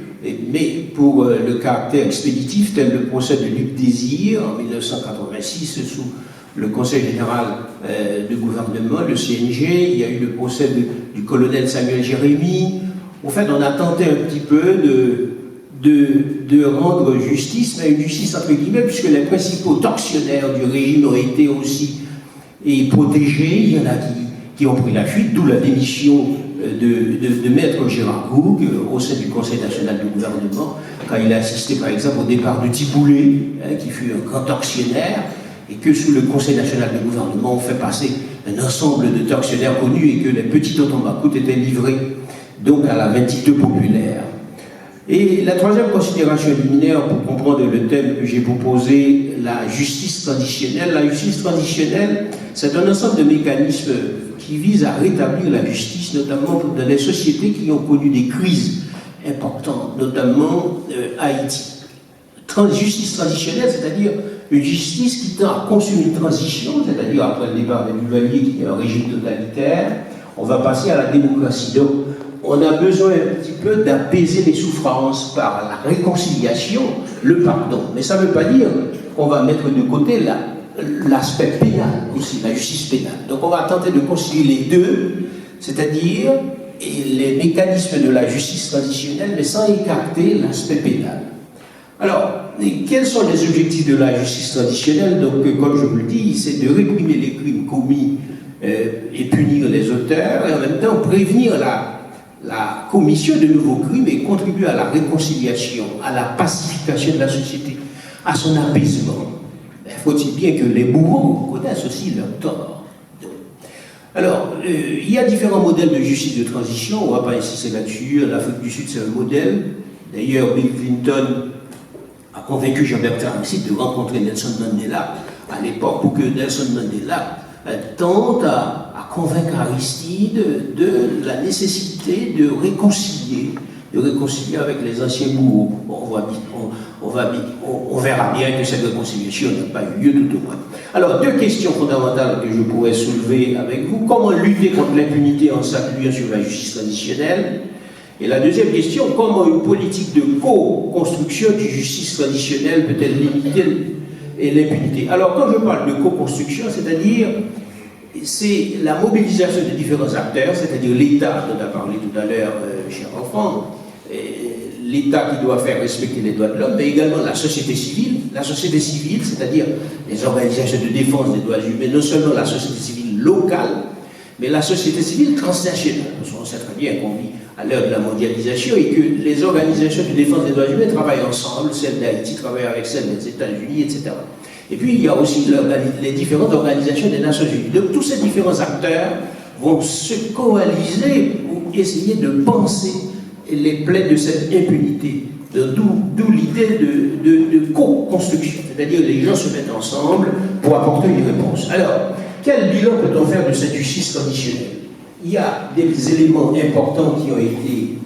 mais pour le caractère expéditif, tel le procès de Luc Désir en 1986 sous le Conseil général de gouvernement, le CNG, il y a eu le procès du colonel Samuel Jérémy. En fait, on a tenté un petit peu de rendre justice, mais une justice entre guillemets, puisque les principaux tortionnaires du régime ont été aussi protégés. Il y en a qui ont pris la fuite, d'où la démission de Maître Gérard Goug au sein du Conseil national de gouvernement, quand il a assisté par exemple au départ de Thiboulet, qui fut un grand tortionnaire, et que sous le Conseil national de gouvernement on fait passer un ensemble de tortionnaires connus et que les petits automacoutes étaient livrés donc à la vindicte populaire. Et la troisième considération liminaire pour comprendre le thème que j'ai proposé, la justice transitionnelle. La justice transitionnelle, c'est un ensemble de mécanismes qui visent à rétablir la justice, notamment dans les sociétés qui ont connu des crises importantes, notamment Haïti. Justice transitionnelle, c'est-à-dire une justice qui tend à construire une transition, c'est-à-dire après le départ des Duvalier, qui est un régime totalitaire, on va passer à la démocratie. Donc, on a besoin un petit peu d'apaiser les souffrances par la réconciliation, le pardon. Mais ça ne veut pas dire qu'on va mettre de côté l'aspect pénal aussi, la justice pénale. Donc on va tenter de concilier les deux, c'est-à-dire les mécanismes de la justice traditionnelle, mais sans écarter l'aspect pénal. Alors, quels sont les objectifs de la justice traditionnelle? Donc, comme je vous le dis, c'est de réprimer les crimes commis et punir les auteurs, et en même temps prévenir la commission de nouveaux crimes et contribuer à la réconciliation, à la pacification de la société, à son apaisement. Faut-il bien que les bourreaux connaissent aussi leurs torts. Alors, il y a différents modèles de justice de transition, on ne va pas insister là-dessus. L'Afrique du Sud, c'est un modèle. D'ailleurs, Bill Clinton a convaincu Jean-Bertrand Aristide de rencontrer Nelson Mandela à l'époque pour que Nelson Mandela tente à convaincre Aristide de la nécessité de réconcilier avec les anciens bourreaux. Bon, on verra bien que cette réconciliation n'a pas eu lieu tout au moins. Alors, deux questions fondamentales que je pourrais soulever avec vous. Comment lutter contre l'impunité en s'appuyant sur la justice traditionnelle? Et la deuxième question, comment une politique de co-construction de justice traditionnelle peut-elle limiter l'impunité? Alors, quand je parle de co-construction, c'est-à-dire c'est la mobilisation de différents acteurs, c'est-à-dire l'État dont a parlé tout à l'heure cher enfant, l'État qui doit faire respecter les droits de l'homme, mais également la société civile, c'est-à-dire les organisations de défense des droits humains, non seulement la société civile locale, mais la société civile transnationale. Parce qu'on sait très bien qu'on vit à l'heure de la mondialisation et que les organisations de défense des droits humains travaillent ensemble, celle d'Haïti travaille avec celle des États-Unis, etc. Et puis il y a aussi les différentes organisations des Nations Unies. Donc tous ces différents acteurs vont se coaliser pour essayer de penser les plaies de cette impunité. D'où l'idée de co-construction, c'est-à-dire les gens se mettent ensemble pour apporter une réponse. Alors, quel bilan peut-on faire de cette justice traditionnelle? Il y a des éléments importants qui ont été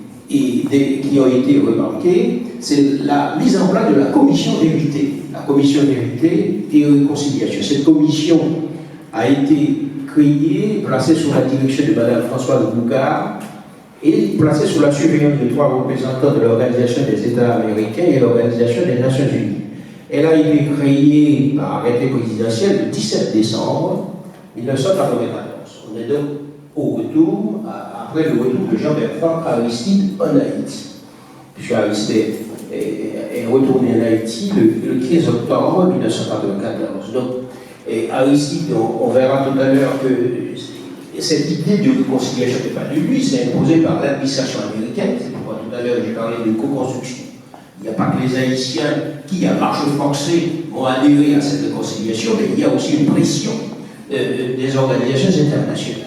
remarqués. C'est la mise en place de la commission vérité. La commission vérité et réconciliation. Cette commission a été créée, placée sous la direction de Mme Françoise Boucard et placée sous la surveillance de 3 représentants de l'Organisation des États américains et l'Organisation des Nations Unies. Elle a été créée par arrêté présidentiel le 17 décembre 1994. On est donc au retour, après le retour de Jean-Bertrand Aristide en Haïti. Puisque Aristide est retourné en Haïti le 15 octobre 1994. Donc, Aristide, on verra tout à l'heure que cette idée de réconciliation n'est pas de lui, c'est imposé par l'administration américaine. C'est pourquoi tout à l'heure j'ai parlé de co-construction. Il n'y a pas que les Haïtiens qui, à marche forcée, ont adhéré à cette réconciliation, mais il y a aussi une pression des organisations internationales.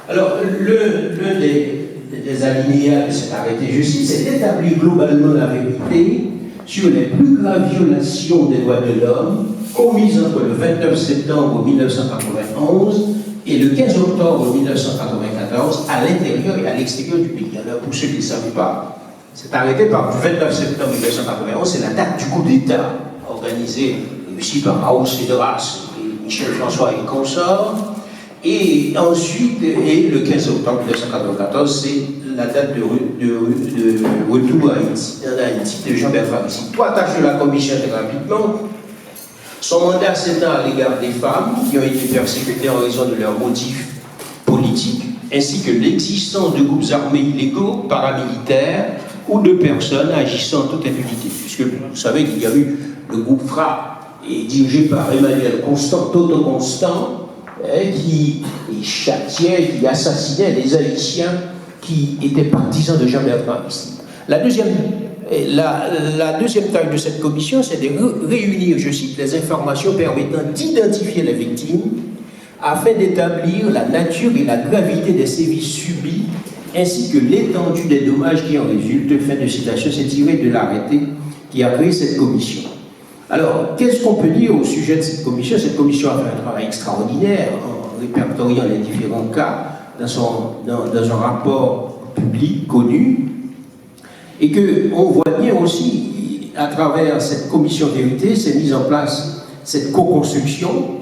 Alors, l'un des alinéas de cet arrêté de justice, c'est d'établir globalement la vérité sur les plus graves violations des droits de l'homme commises entre le 29 septembre 1991 et le 15 octobre 1994 à l'intérieur et à l'extérieur du pays. Alors, pour ceux qui ne savent pas, cet arrêté par le 29 septembre 1991, c'est la date du coup d'État organisé aussi par Raoul Cédras et Michel François et consorts. Et ensuite, et le 15 octobre 1994, c'est la date de retour en Haïti de Jean-Bertrand Aristide. Trois tâches de la commission très rapidement. Son mandat s'étend à l'égard des femmes qui ont été persécutées en raison de leurs motifs politiques, ainsi que l'existence de groupes armés illégaux, paramilitaires ou de personnes agissant en toute impunité. Puisque vous savez qu'il y a eu le groupe FRA, dirigé par Emmanuel Constant, Toto Constant, qui châtiait, qui assassinait les Haïtiens qui étaient partisans de Jean-Bertrand Aristide. La deuxième tâche de cette commission, c'est de réunir, je cite, les informations permettant d'identifier les victimes afin d'établir la nature et la gravité des sévices subis ainsi que l'étendue des dommages qui en résultent. Fin de citation, c'est tiré de l'arrêté qui a créé cette commission. Alors, qu'est-ce qu'on peut dire au sujet de cette commission? Cette commission a fait un travail extraordinaire en répertoriant les différents cas dans un rapport public connu, et qu'on voit bien aussi, à travers cette commission vérité, s'est mise en place cette co-construction,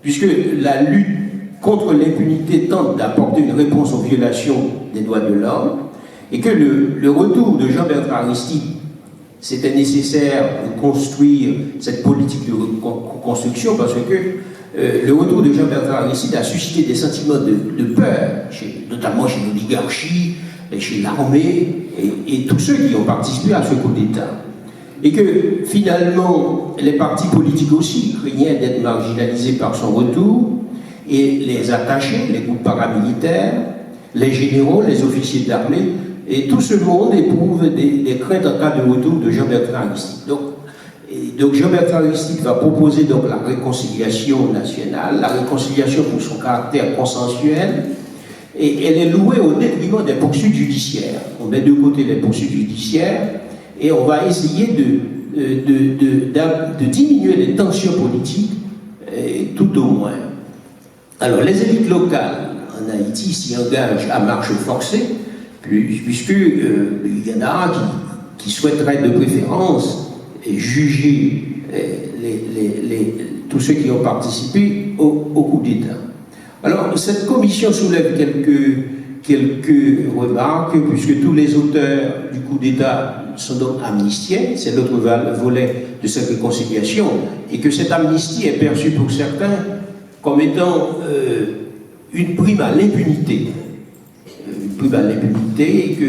puisque la lutte contre l'impunité tente d'apporter une réponse aux violations des droits de l'homme, et que le retour de Jean-Bertrand Aristide, c'était nécessaire de construire cette politique de construction, parce que le retour de Jean-Bertrand Aristide a suscité des sentiments de peur, notamment chez l'oligarchie, chez l'armée et tous ceux qui ont participé à ce coup d'État. Et que finalement, les partis politiques aussi craignaient d'être marginalisés par son retour, et les attachés, les groupes paramilitaires, les généraux, les officiers d'armée, et tout ce monde éprouve des craintes en cas de retour de Jean-Bertrand Aristide. Donc Jean-Bertrand Aristide va proposer donc la réconciliation nationale, la réconciliation pour son caractère consensuel, et elle est louée au détriment des poursuites judiciaires. On met de côté les poursuites judiciaires et on va essayer de diminuer les tensions politiques, tout au moins. Alors les élites locales en Haïti s'y engagent à marche forcée, puisqu'il y en a qui souhaiteraient de préférence juger tous ceux qui ont participé au coup d'État. Alors, cette commission soulève quelques remarques, puisque tous les auteurs du coup d'État sont donc amnistiés, c'est l'autre volet de cette réconciliation, et que cette amnistie est perçue pour certains comme étant une prime à l'impunité. Et que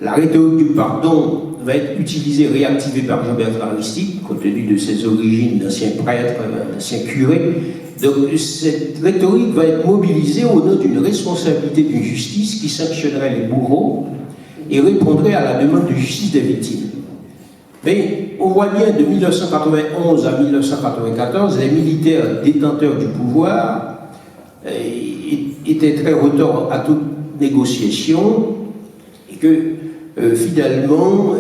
la rhétorique du pardon va être utilisée, réactivée par Jean-Bertrand Aristide, compte tenu de ses origines d'ancien prêtre, d'ancien curé. Donc cette rhétorique va être mobilisée au nom d'une responsabilité d'une justice qui sanctionnerait les bourreaux et répondrait à la demande de justice des victimes. Mais on voit bien de 1991 à 1994, les militaires détenteurs du pouvoir étaient très retors à toute négociation, et que finalement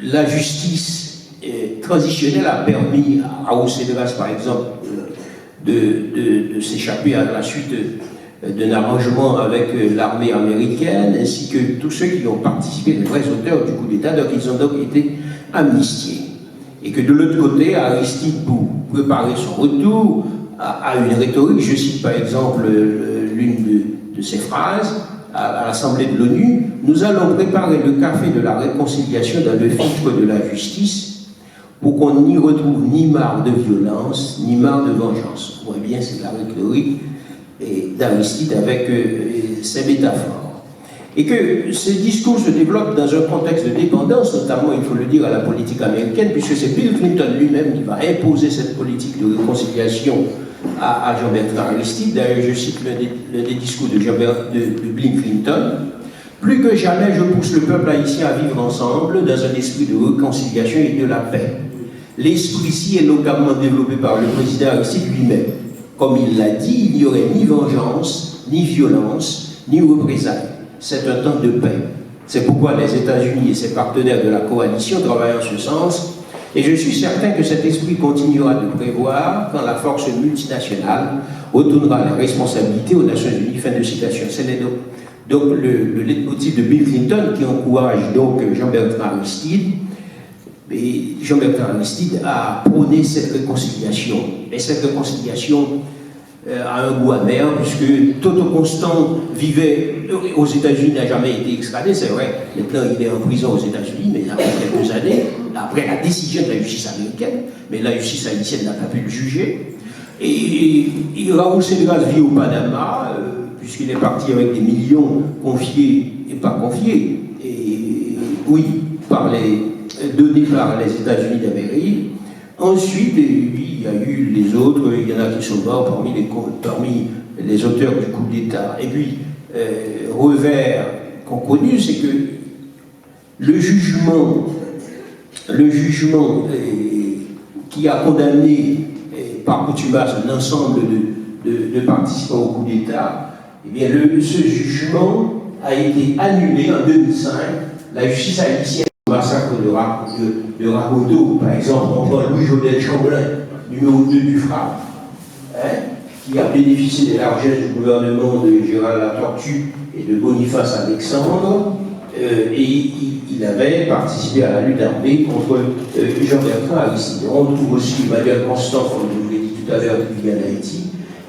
la justice transitionnelle a permis à Océdras, par exemple, de s'échapper à la suite d'un arrangement avec l'armée américaine, ainsi que tous ceux qui ont participé, les vrais auteurs du coup d'État. Donc ils ont donc été amnistiés. Et que de l'autre côté, Aristide, pour préparer son retour, a une rhétorique. Je cite par exemple l'une de ses phrases à l'Assemblée de l'ONU: nous allons préparer le café de la réconciliation dans le filtre de la justice pour qu'on n'y retrouve ni marre de violence, ni marre de vengeance. On voit bien, c'est la rhétorique d'Aristide avec ses métaphores. Et que ce discours se développe dans un contexte de dépendance, notamment, il faut le dire, à la politique américaine, puisque c'est Bill Clinton lui-même qui va imposer cette politique de réconciliation à Jean-Bertrand Aristide. D'ailleurs, je cite l'un des discours de Bill Clinton: plus que jamais, je pousse le peuple haïtien à vivre ensemble dans un esprit de réconciliation et de la paix. L'esprit-ci est notamment développé par le président Aristide lui-même. Comme il l'a dit, il n'y aurait ni vengeance, ni violence, ni représailles. C'est un temps de paix. C'est pourquoi les États-Unis et ses partenaires de la coalition travaillent en ce sens, et je suis certain que cet esprit continuera de prévoir quand la force multinationale retournera les responsabilités aux Nations Unies. Fin de citation. C'est donc le leitmotiv de Bill Clinton qui encourage donc Jean-Bertrand Aristide Et Jean-Bertrand Aristide a prôné cette réconciliation. Et cette réconciliation a un goût amer, puisque Toto Constant vivait aux États-Unis, n'a jamais été extradé, c'est vrai. Maintenant, il est en prison aux États-Unis, mais après quelques années, après la décision de la justice américaine, mais la justice haïtienne n'a pas pu le juger. Et Raoul Cédras vit au Panama, puisqu'il est parti avec des millions confiés et pas confiés, et oui, donnés par les États-Unis d'Amérique. Ensuite, il y a eu les autres, il y en a qui sont morts parmi les auteurs du coup d'État. Et puis, revers qu'on connu, c'est que le jugement qui a condamné par contumace un ensemble de participants au coup d'État, eh bien, ce jugement a été annulé en 2005. La justice haïtienne, le massacre de Ragoto, par exemple, on prend Louis-Jodel Chamblin, numéro 2 du FRAP, qui a bénéficié des largesses du gouvernement de Gérald Latortue et de Boniface Alexandre, et il avait participé à la lutte armée contre Jean-Bertrand Aristide. On trouve aussi Emmanuel Constant, comme je vous l'ai dit tout à l'heure, qui vient d'Haïti.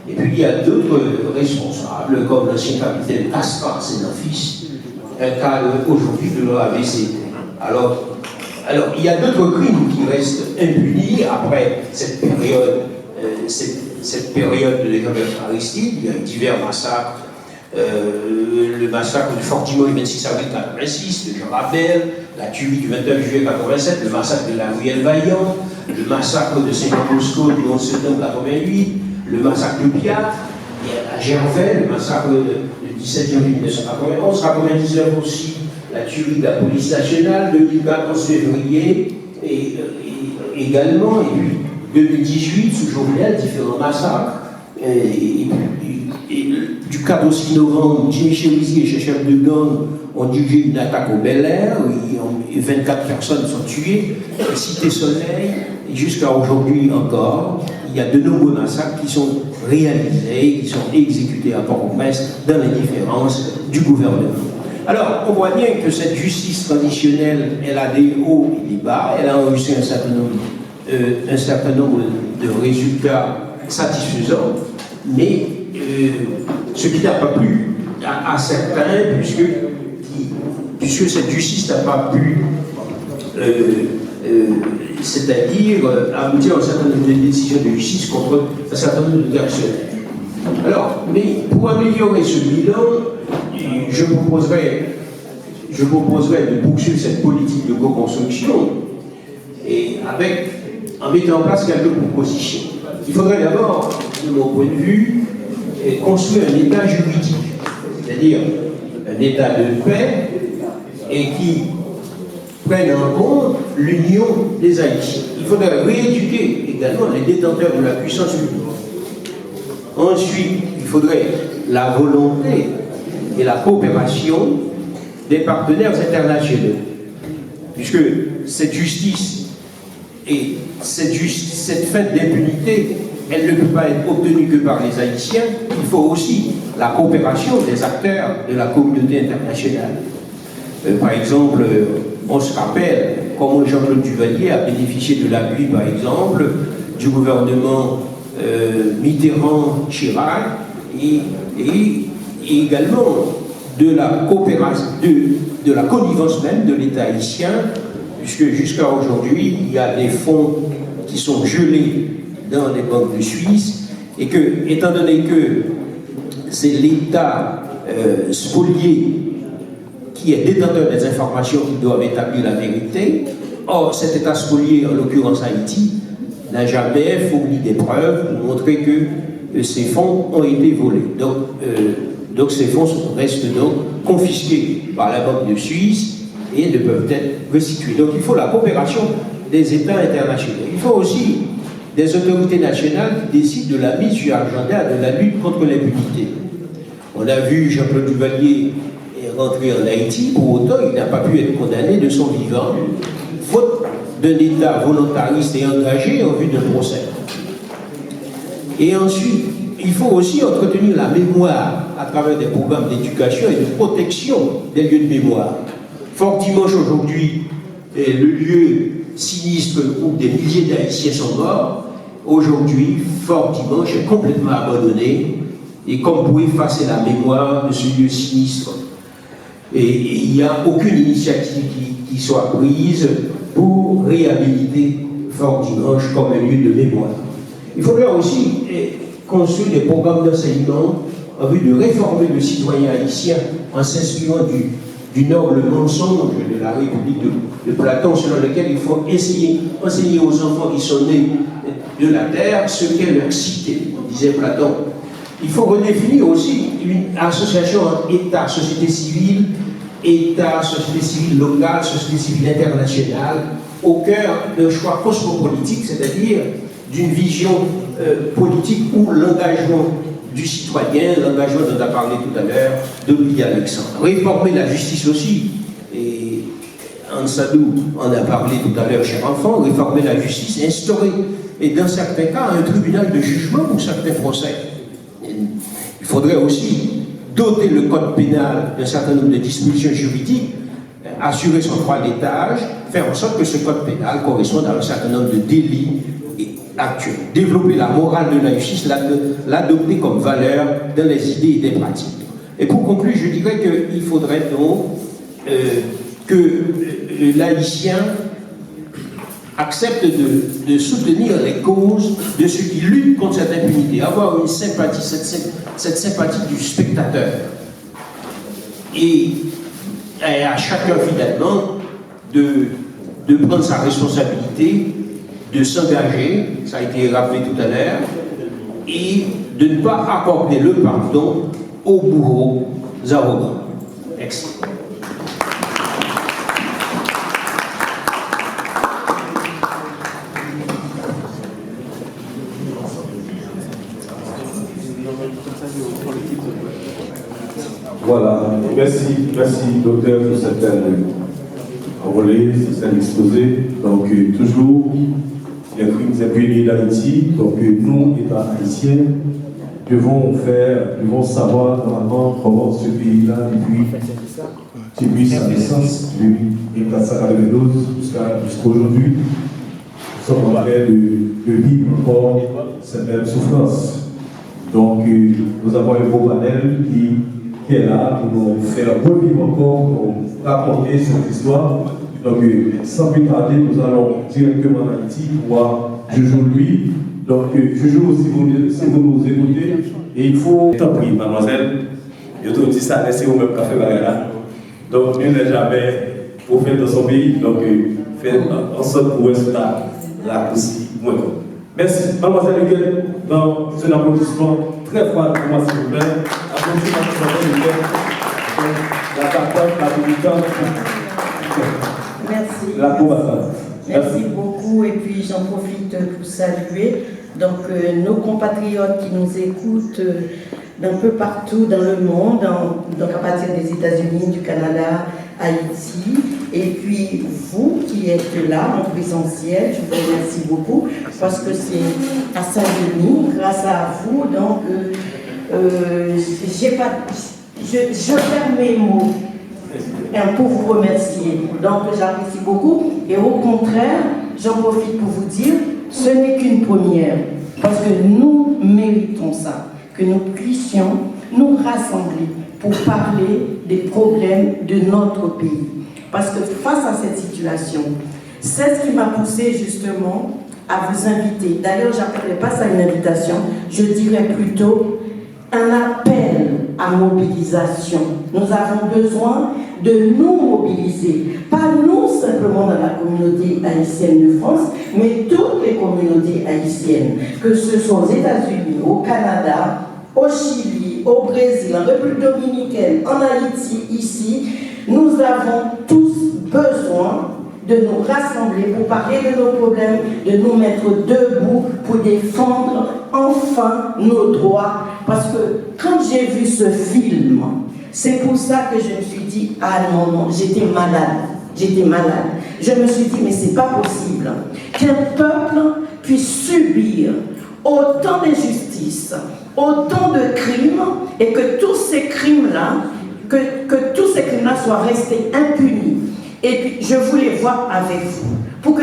Et puis il y a d'autres responsables, comme l'ancien capitaine Gaspard Sénafis, un cas aujourd'hui de l'OABC. Alors, il y a d'autres crimes qui restent impunis après cette période, de Jean-Bertrand Aristide. Il y a eu divers massacres. Le massacre de Fortimo le 26 avril 1986, de Jean Rabel, la tuerie du 29 juillet 1987, le massacre de la Ruelle Vaillant, le massacre de Saint-Bosco du 11 septembre 1988, le massacre de Piat, à Gervais, le massacre de 17 janvier 1991, 1999 aussi, la tuerie de la police nationale, 2014 février, et également, et puis 2018, sous Jovenel, différents massacres, et du 4 au 6 novembre, Jimmy Cherizier et ses chefs de gang ont dirigé une attaque au Bel Air, et 24 personnes sont tuées, Cité Soleil, et jusqu'à aujourd'hui encore, il y a de nombreux massacres qui sont réalisés, qui sont exécutés à Port-au-Prince dans l'indifférence du gouvernement. Alors, on voit bien que cette justice traditionnelle, elle a des hauts et des bas, elle a enregistré un certain nombre de résultats satisfaisants, mais ce qui n'a pas plu à certains, puisque cette justice n'a pas pu, c'est-à-dire aboutir à un certain nombre de décisions de justice contre un certain nombre de actionnaires. Alors, mais pour améliorer ce bilan, je proposerais de poursuivre cette politique de co-construction et en mettant en place quelques propositions. Il faudrait d'abord, de mon point de vue, construire un État juridique, c'est-à-dire un État de paix et qui prenne en compte l'union des Haïtiens. Il faudrait rééduquer également les détenteurs de la puissance publique. Ensuite, il faudrait la volonté et la coopération des partenaires internationaux, puisque cette justice et cette fin d'impunité, elle ne peut pas être obtenue que par les Haïtiens. Il faut aussi la coopération des acteurs de la communauté internationale. Par exemple, on se rappelle comment Jean-Claude Duvalier a bénéficié de l'appui, par exemple, du gouvernement Mitterrand-Chirac et également de la coopération, de la connivence même de l'État haïtien, puisque jusqu'à aujourd'hui, il y a des fonds qui sont gelés dans les banques de Suisse, et que, étant donné que c'est l'État spolié qui est détenteur des informations qui doivent établir la vérité, or cet État spolié, en l'occurrence Haïti, n'a jamais fourni des preuves pour montrer que ces fonds ont été volés. Donc ces fonds restent donc confisqués par la Banque de Suisse et ne peuvent être restitués. Donc il faut la coopération des États internationaux. Il faut aussi des autorités nationales qui décident de la mise sur l'agenda de la lutte contre l'impunité. On a vu Jean-Claude Duvalier rentrer en Haïti, pour autant il n'a pas pu être condamné de son vivant, faute d'un État volontariste et engagé en vue d'un procès. Et ensuite, il faut aussi entretenir la mémoire à travers des programmes d'éducation et de protection des lieux de mémoire. Fort Dimanche aujourd'hui est le lieu sinistre où des milliers d'Haïtiens sont morts, aujourd'hui, Fort Dimanche est complètement abandonné et comme pour effacer la mémoire de ce lieu sinistre. Et il n'y a aucune initiative qui soit prise pour réhabiliter Fort Dimanche comme un lieu de mémoire. Il faudrait aussi construire des programmes d'enseignement en vue de réformer le citoyen haïtien en s'inspirant du noble mensonge de la République de Platon, selon lequel il faut enseigner aux enfants qui sont nés de la terre ce qu'est leur cité, disait Platon. Il faut redéfinir aussi une association entre État, société civile, État, société civile locale, société civile internationale, au cœur d'un choix cosmopolitique, c'est-à-dire d'une vision politique où l'engagement du citoyen, l'engagement dont a parlé tout à l'heure d'Olivier Alexandre. Réformer la justice aussi, et Ansadou en a parlé tout à l'heure, cher enfant, réformer la justice, instaurer, et dans certains cas, un tribunal de jugement pour certains procès. Il faudrait aussi doter le code pénal d'un certain nombre de dispositions juridiques, assurer son droit d'étage, faire en sorte que ce code pénal corresponde à un certain nombre de délits actuels. Développer la morale de la justice, l'adopter comme valeur dans les idées et des pratiques. Et pour conclure, je dirais qu'il faudrait donc que le laïcien accepte de soutenir les causes de ceux qui luttent contre cette impunité, avoir une sympathie, cette sympathie du spectateur. Et à chacun finalement de prendre sa responsabilité, de s'engager, ça a été rappelé tout à l'heure, et de ne pas accorder le pardon aux bourreaux arrogants. Merci. Voilà, merci docteur pour cette envolée, cet exposé. Donc toujours les crimes impunis d'Haïti, donc nous, État haïtien, devons savoir normalement comment ce pays-là, depuis sa naissance, depuis 1492 jusqu'à aujourd'hui, nous sommes en train de vivre encore cette même souffrance. Donc nous avons un beau panel qui est là pour nous faire revivre encore, pour raconter cette histoire. Donc, sans plus tarder, nous allons directement en Haïti pour voir Jojo lui. Donc, Jojo, si vous nous écoutez, et il faut. Tant pis, mademoiselle, je te dis ça, laissez vous même café là. Donc, il n'est jamais prophète dans son pays. Donc, faites en sorte pour être là aussi. Merci. Mademoiselle Huguette, dans un applaudissement très fort pour moi, s'il vous plaît. Applaudissement pour mademoiselle Huguette. La parole, la militante. Merci. Merci beaucoup. Et puis j'en profite pour saluer donc, nos compatriotes qui nous écoutent d'un peu partout dans le monde, donc à partir des États-Unis, du Canada, Haïti. Et puis vous qui êtes là en présentiel, je vous remercie beaucoup parce que c'est à Saint-Denis, grâce à vous, donc je perds mes mots pour vous remercier. Donc j'apprécie beaucoup et au contraire, j'en profite pour vous dire, ce n'est qu'une première parce que nous méritons ça, que nous puissions nous rassembler pour parler des problèmes de notre pays. Parce que face à cette situation, c'est ce qui m'a poussé justement à vous inviter. D'ailleurs, je n'appellerai pas ça une invitation, je dirais plutôt un appel à mobilisation. Nous avons besoin de nous mobiliser, pas nous simplement dans la communauté haïtienne de France, mais toutes les communautés haïtiennes, que ce soit aux États-Unis, au Canada, au Chili, au Brésil, en République dominicaine, en Haïti, ici. Nous avons tous besoin de nous rassembler pour parler de nos problèmes, de nous mettre debout pour défendre enfin nos droits. Parce que quand j'ai vu ce film, c'est pour ça que je me suis dit, ah non, j'étais malade. Je me suis dit, mais c'est pas possible qu'un peuple puisse subir autant d'injustices, autant de crimes, et que tous ces crimes-là, que tous ces crimes-là soient restés impunis. Et puis, je voulais voir avec vous, pour que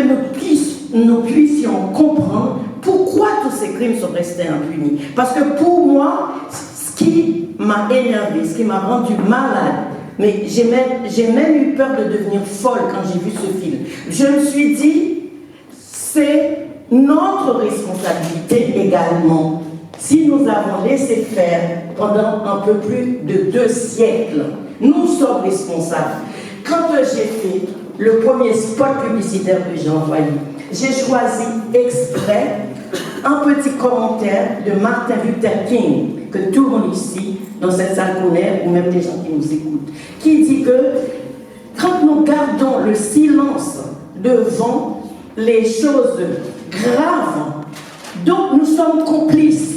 nous puissions comprendre pourquoi tous ces crimes sont restés impunis. Parce que pour moi, ce qui m'a énervé, ce qui m'a rendu malade, mais j'ai même eu peur de devenir folle quand j'ai vu ce film. Je me suis dit, c'est notre responsabilité également. Si nous avons laissé faire pendant un peu plus de 2 siècles, nous sommes responsables. Quand j'ai fait le premier spot publicitaire que j'ai envoyé, j'ai choisi exprès un petit commentaire de Martin Luther King, que tout le monde ici, dans cette salle connaît, ou même les gens qui nous écoutent, qui dit que quand nous gardons le silence devant les choses graves, donc nous sommes complices.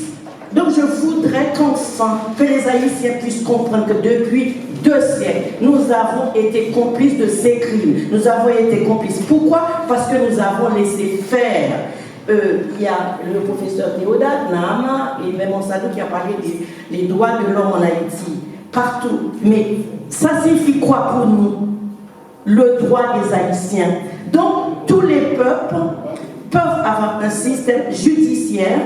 Donc je voudrais qu'enfin, que les Haïtiens puissent comprendre que depuis 2 siècles, nous avons été complices de ces crimes. Nous avons été complices. Pourquoi? Parce que nous avons laissé faire. Il y a le professeur Théodate, Nahama, et même Onsadou qui a parlé des droits de l'homme en Haïti. Partout. Mais ça signifie quoi pour nous? Le droit des Haïtiens. Donc, tous les peuples peuvent avoir un système judiciaire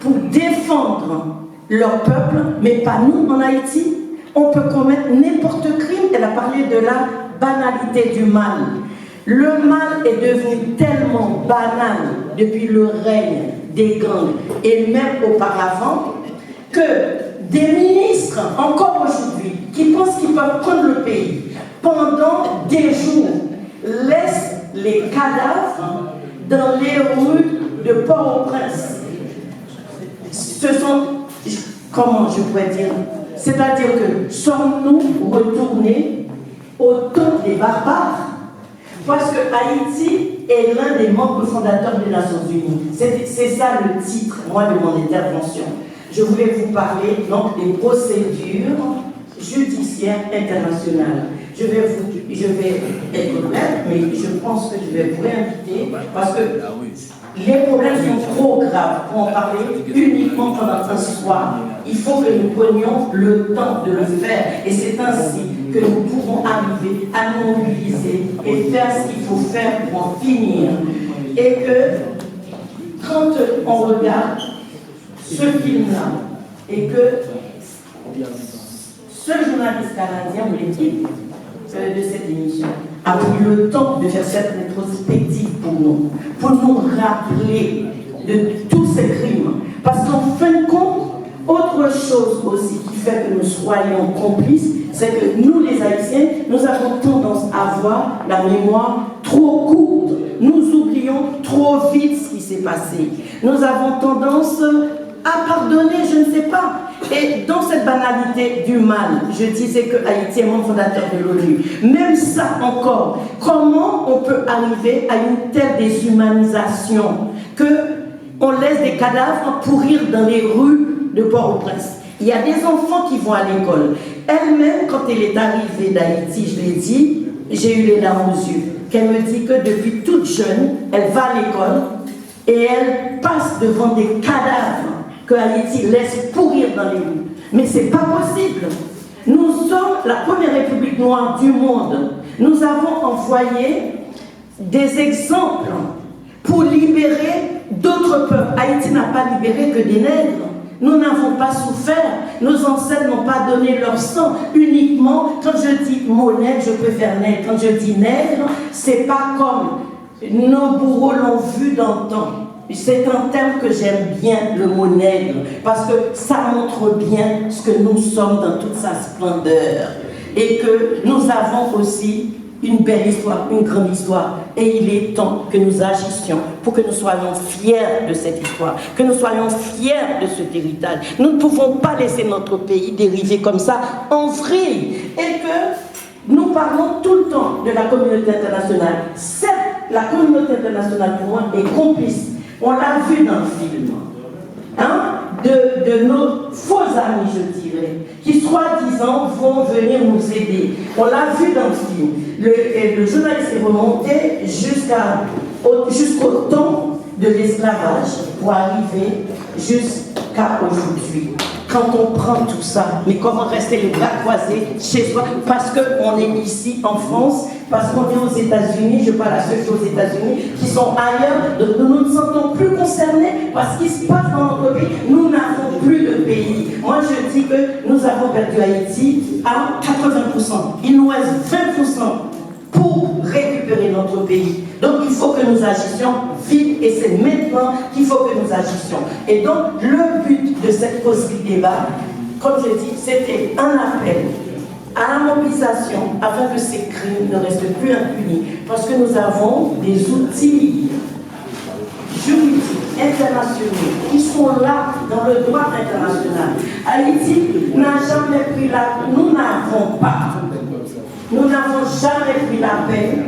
pour défendre leur peuple, mais pas nous en Haïti. On peut commettre n'importe quel crime. Elle a parlé de la banalité du mal. Le mal est devenu tellement banal depuis le règne des gangs et même auparavant que des ministres, encore aujourd'hui, qui pensent qu'ils peuvent prendre le pays pendant des jours, laissent les cadavres dans les rues de Port-au-Prince. Ce sont, comment je pourrais dire, c'est-à-dire que sommes-nous retournés au temps des barbares? Parce que Haïti est l'un des membres fondateurs des Nations Unies. C'est ça le titre, moi, de mon intervention. Je voulais vous parler donc des procédures judiciaires internationales. Je vais être bref, mais je pense que je vais vous réinviter parce que les problèmes sont trop graves pour en parler uniquement pendant un soir. Il faut que nous prenions le temps de le faire. Et c'est ainsi que nous pouvons arriver à nous mobiliser et faire ce qu'il faut faire pour en finir. Et que quand on regarde ce film-là, et que ce journaliste canadien ou l'équipe de cette émission a pris le temps de faire cette rétrospective pour nous rappeler de tous ces crimes. Parce qu'en fin de compte, autre chose aussi qui fait que nous soyons complices, c'est que nous les Haïtiens, nous avons tendance à avoir la mémoire trop courte. Nous oublions trop vite ce qui s'est passé. Nous avons tendance à pardonner, je ne sais pas. Et dans cette banalité du mal, je disais que Haïti est membre fondateur de l'ONU. Même ça encore, comment on peut arriver à une telle déshumanisation qu'on laisse des cadavres pourrir dans les rues de Port-au-Prince? Il y a des enfants qui vont à l'école. Elle-même, quand elle est arrivée d'Haïti, je l'ai dit, j'ai eu les larmes aux yeux. Qu'elle me dit que depuis toute jeune, elle va à l'école et elle passe devant des cadavres que Haïti laisse pourrir dans les rues. Mais ce n'est pas possible. Nous sommes la première république noire du monde. Nous avons envoyé des exemples pour libérer d'autres peuples. Haïti n'a pas libéré que des nègres. Nous n'avons pas souffert. Nos ancêtres n'ont pas donné leur sang uniquement. Quand je dis mot nègre, je préfère nègre. Quand je dis nègre, c'est pas comme nos bourreaux l'ont vu d'antan. C'est un terme que j'aime bien, le mot nègre, parce que ça montre bien ce que nous sommes dans toute sa splendeur. Et que nous avons aussi une belle histoire, une grande histoire. Et il est temps que nous agissions pour que nous soyons fiers de cette histoire, que nous soyons fiers de cet héritage. Nous ne pouvons pas laisser notre pays dériver comme ça en vrille. Et que nous parlons tout le temps de la communauté internationale. Certes, la communauté internationale, pour moi, est complice. On l'a vu dans le film, de nos faux amis, je dirais, qui soi-disant vont venir nous aider. On l'a vu dans le film. Le journaliste est remonté jusqu'au temps de l'esclavage pour arriver jusqu'à aujourd'hui. quand on prend tout ça, mais comment rester les bras croisés chez soi? Parce qu'on est ici en France, parce qu'on est aux États-Unis, je parle à ceux qui sont aux États-Unis, qui sont ailleurs, donc nous ne nous sentons plus concernés par ce qui se passe dans notre pays. Nous n'avons plus de pays. Moi, je dis que nous avons perdu Haïti à 80%. Il nous reste 20% pour récupérer notre pays. Donc il faut que nous agissions vite et c'est maintenant qu'il faut que nous agissions. Et donc le but de cette cause du débat, comme je dis, c'était un appel à la mobilisation afin que ces crimes ne restent plus impunis. Parce que nous avons des outils juridiques internationaux qui sont là dans le droit international. Haïti n'a jamais pris nous n'avons jamais pris la peine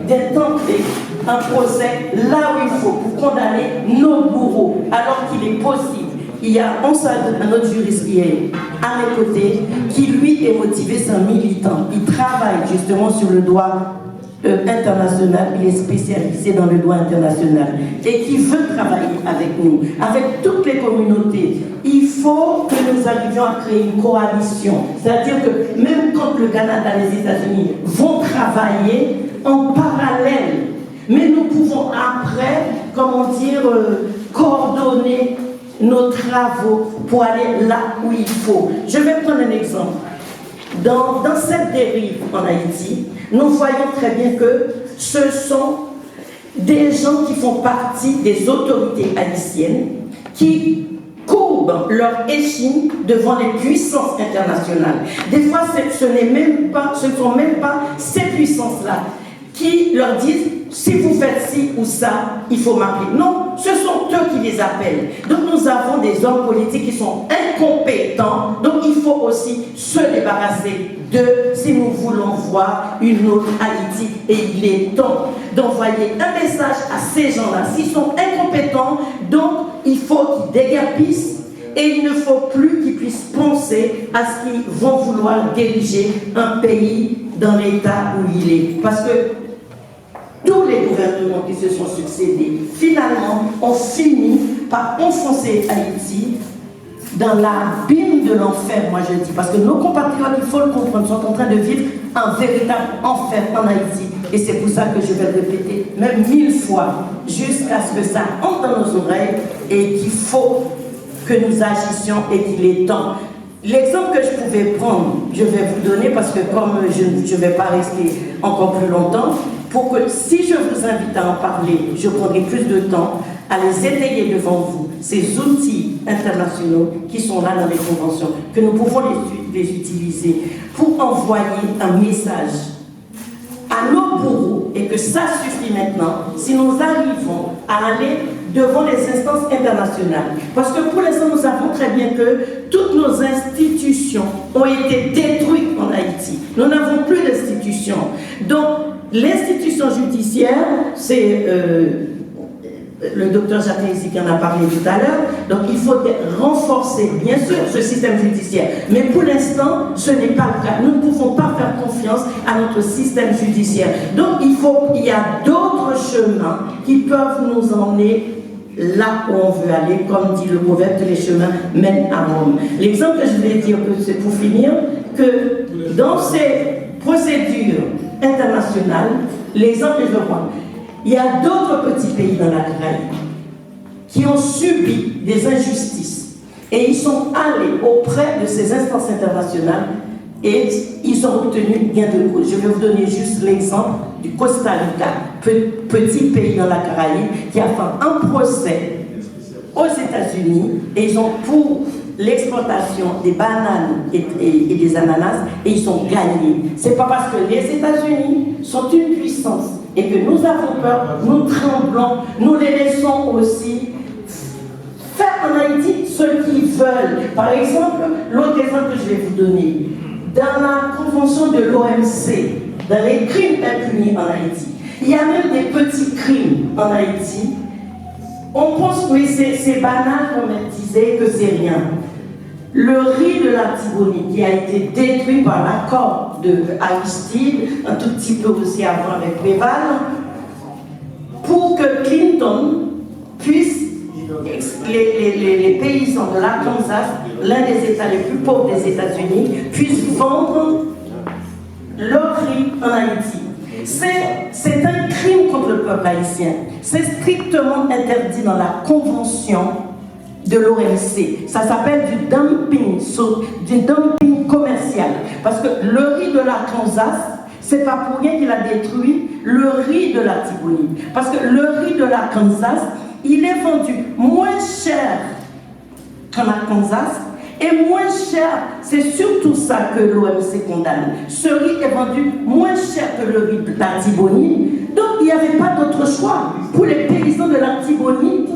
d'intenter un procès là où il faut pour condamner nos bourreaux, alors qu'il est possible. Il y a un autre juriste qui est à mes côtés, qui lui est motivé, c'est un militant. Il travaille justement sur le droit international, il est spécialisé dans le droit international et qui veut travailler avec nous, avec toutes les communautés. Il faut que nous arrivions à créer une coalition, c'est-à-dire que même quand le Canada et les États-Unis vont travailler en parallèle, mais nous pouvons après, comment dire, coordonner nos travaux pour aller là où il faut. Je vais prendre un exemple. Dans cette dérive en Haïti, nous voyons très bien que ce sont des gens qui font partie des autorités haïtiennes qui courbent leur échine devant les puissances internationales. Des fois, ce ne sont même pas ces puissances-là qui leur disent « si vous faites ci ou ça, il faut m'appeler ». Non, ce sont eux qui les appellent. Donc nous avons des hommes politiques qui sont incompétents, donc il faut aussi se débarrasser d'eux si nous voulons voir une autre Haïti. Et il est temps d'envoyer un message à ces gens-là. S'ils sont incompétents, donc il faut qu'ils déguerpissent. Et il ne faut plus qu'ils puissent penser à ce qu'ils vont vouloir diriger un pays dans l'état où il est. Parce que tous les gouvernements qui se sont succédés, finalement, ont fini par enfoncer Haïti dans l'abîme de l'enfer, moi je dis. Parce que nos compatriotes, il faut le comprendre, sont en train de vivre un véritable enfer en Haïti. Et c'est pour ça que je vais le répéter, même 1000 fois, jusqu'à ce que ça entre dans nos oreilles et qu'il faut que nous agissions et qu'il est temps. L'exemple que je pouvais prendre, je vais vous donner parce que comme je ne vais pas rester encore plus longtemps, pour que si je vous invite à en parler, je prendrai plus de temps à les étayer devant vous, ces outils internationaux qui sont là dans les conventions, que nous pouvons les utiliser pour envoyer un message à nos bourreaux et que ça suffit maintenant si nous arrivons à aller devant les instances internationales. Parce que pour l'instant, nous savons très bien que toutes nos institutions ont été détruites en Haïti. Nous n'avons plus d'institutions. Donc, l'institution judiciaire, c'est le docteur Jacques qui en a parlé tout à l'heure. Donc, il faut renforcer, bien sûr, ce système judiciaire. Mais pour l'instant, ce n'est pas le cas. Nous ne pouvons pas faire confiance à notre système judiciaire. Donc, il y a d'autres chemins qui peuvent nous emmener là où on veut aller, comme dit le proverbe, que les chemins mènent à Rome. L'exemple que je voulais dire, c'est pour finir, que dans ces procédures internationales, l'exemple que je veux prendre, il y a d'autres petits pays dans la Caraïbe qui ont subi des injustices et ils sont allés auprès de ces instances internationales et ils ont obtenu gain de cause. Je vais vous donner juste l'exemple du Costa Rica, petit pays dans la Caraïbe, qui a fait un procès aux États-Unis et ils ont pour l'exportation des bananes et des ananas et ils ont gagné. C'est pas parce que les États-Unis sont une puissance et que nous avons peur, nous tremblons, nous les laissons aussi faire en Haïti ce qu'ils veulent. Par exemple, l'autre exemple que je vais vous donner, dans la convention de l'OMC, dans les crimes impunis en Haïti, il y a même des petits crimes en Haïti. On pense que c'est banal, comme elle disait, que c'est rien. Le riz de la Tibonite qui a été détruit par l'accord de Aristide, un tout petit peu aussi avant avec Préval, pour que Clinton puisse, les paysans de l'Arkansas l'un des États les plus pauvres des États-Unis, puisse vendre leur riz en Haïti. C'est un crime contre le peuple haïtien. C'est strictement interdit dans la convention de l'OMC. Ça s'appelle du dumping commercial. Parce que le riz de l'Arkansas, c'est pas pour rien qu'il a détruit le riz de la Tibonite. Parce que le riz de l'Arkansas, il est vendu moins cher qu'en Arkansas. Et moins cher, c'est surtout ça que l'OMC condamne. Ce riz est vendu moins cher que le riz de l'Artibonite. Donc il n'y avait pas d'autre choix pour les paysans de l'Artibonite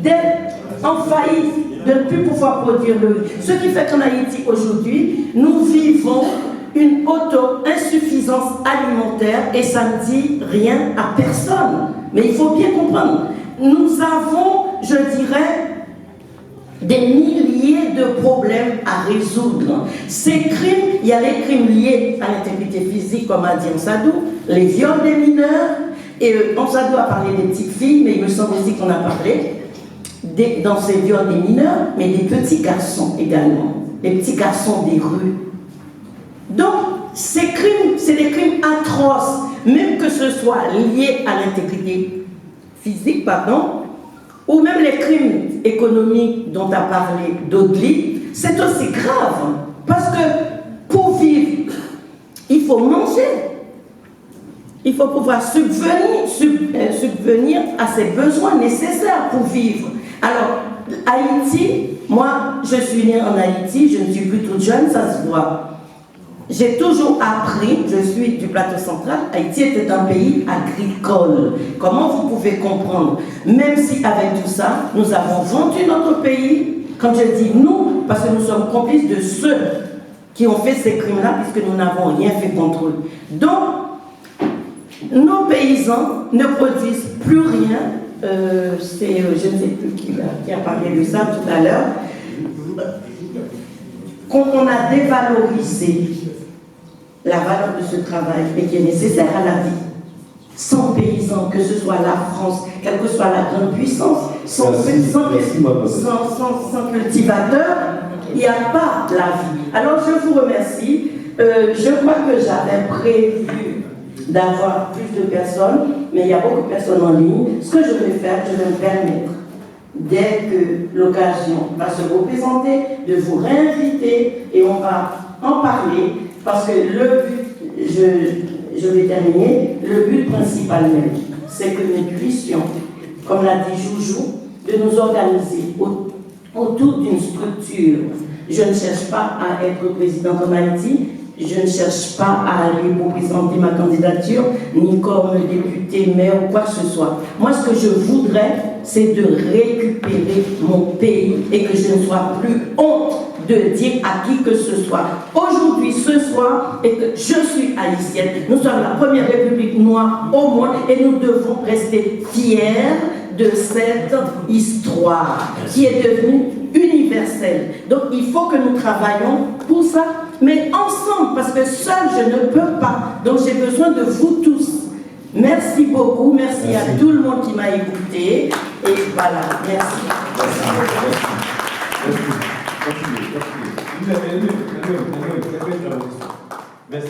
d'être en faillite, de ne plus pouvoir produire le riz. Ce qui fait qu'en Haïti aujourd'hui, nous vivons une auto-insuffisance alimentaire et ça ne dit rien à personne. Mais il faut bien comprendre, nous avons, je dirais, des milliers de problèmes à résoudre. Ces crimes, il y a les crimes liés à l'intégrité physique, comme a dit Ansadou, les viols des mineurs, et Ansadou a parlé des petites filles, mais il me semble aussi qu'on a parlé dans ces viols des mineurs, mais des petits garçons également, les petits garçons des rues. Donc, ces crimes, c'est des crimes atroces, même que ce soit lié à l'intégrité physique, ou même les crimes économiques dont a parlé Dodli, c'est aussi grave. Parce que pour vivre, il faut manger. Il faut pouvoir subvenir à ses besoins nécessaires pour vivre. Alors, Haïti, moi, je suis née en Haïti, je ne suis plus toute jeune, ça se voit. J'ai toujours appris, je suis du plateau central, Haïti était un pays agricole. Comment vous pouvez comprendre? Même si avec tout ça, nous avons vendu notre pays, comme je dis nous, parce que nous sommes complices de ceux qui ont fait ces crimes-là, puisque nous n'avons rien fait contre eux. Donc, nos paysans ne produisent plus rien. Je ne sais plus qui a parlé de ça tout à l'heure. Qu'on a dévalorisé la valeur de ce travail et qui est nécessaire à la vie. Sans paysans, que ce soit la France, quelle que soit la grande puissance, sans cultivateurs, il n'y a pas la vie. Alors je vous remercie. Je crois que j'avais prévu d'avoir plus de personnes, mais il y a beaucoup de personnes en ligne. Ce que je vais faire, je vais me permettre, dès que l'occasion va se représenter, de vous réinviter et on va en parler. Parce que le but, je vais terminer, le but principal même, c'est que nous puissions, comme l'a dit Joujou, de nous organiser autour d'une structure. Je ne cherche pas à être président comme Haïti, je ne cherche pas à aller pour présenter ma candidature, ni comme député, maire ou quoi que ce soit. Moi, ce que je voudrais, c'est de récupérer mon pays et que je ne sois plus honte de dire à qui que ce soit. Aujourd'hui, ce soir, et que je suis haïtienne, nous sommes la première république noire au monde et nous devons rester fiers de cette histoire qui est devenue universelle. Donc, il faut que nous travaillons pour ça, mais ensemble, parce que seul, je ne peux pas. Donc, j'ai besoin de vous tous. Merci beaucoup, merci à tout le monde qui m'a écouté. Et voilà, merci. Merci.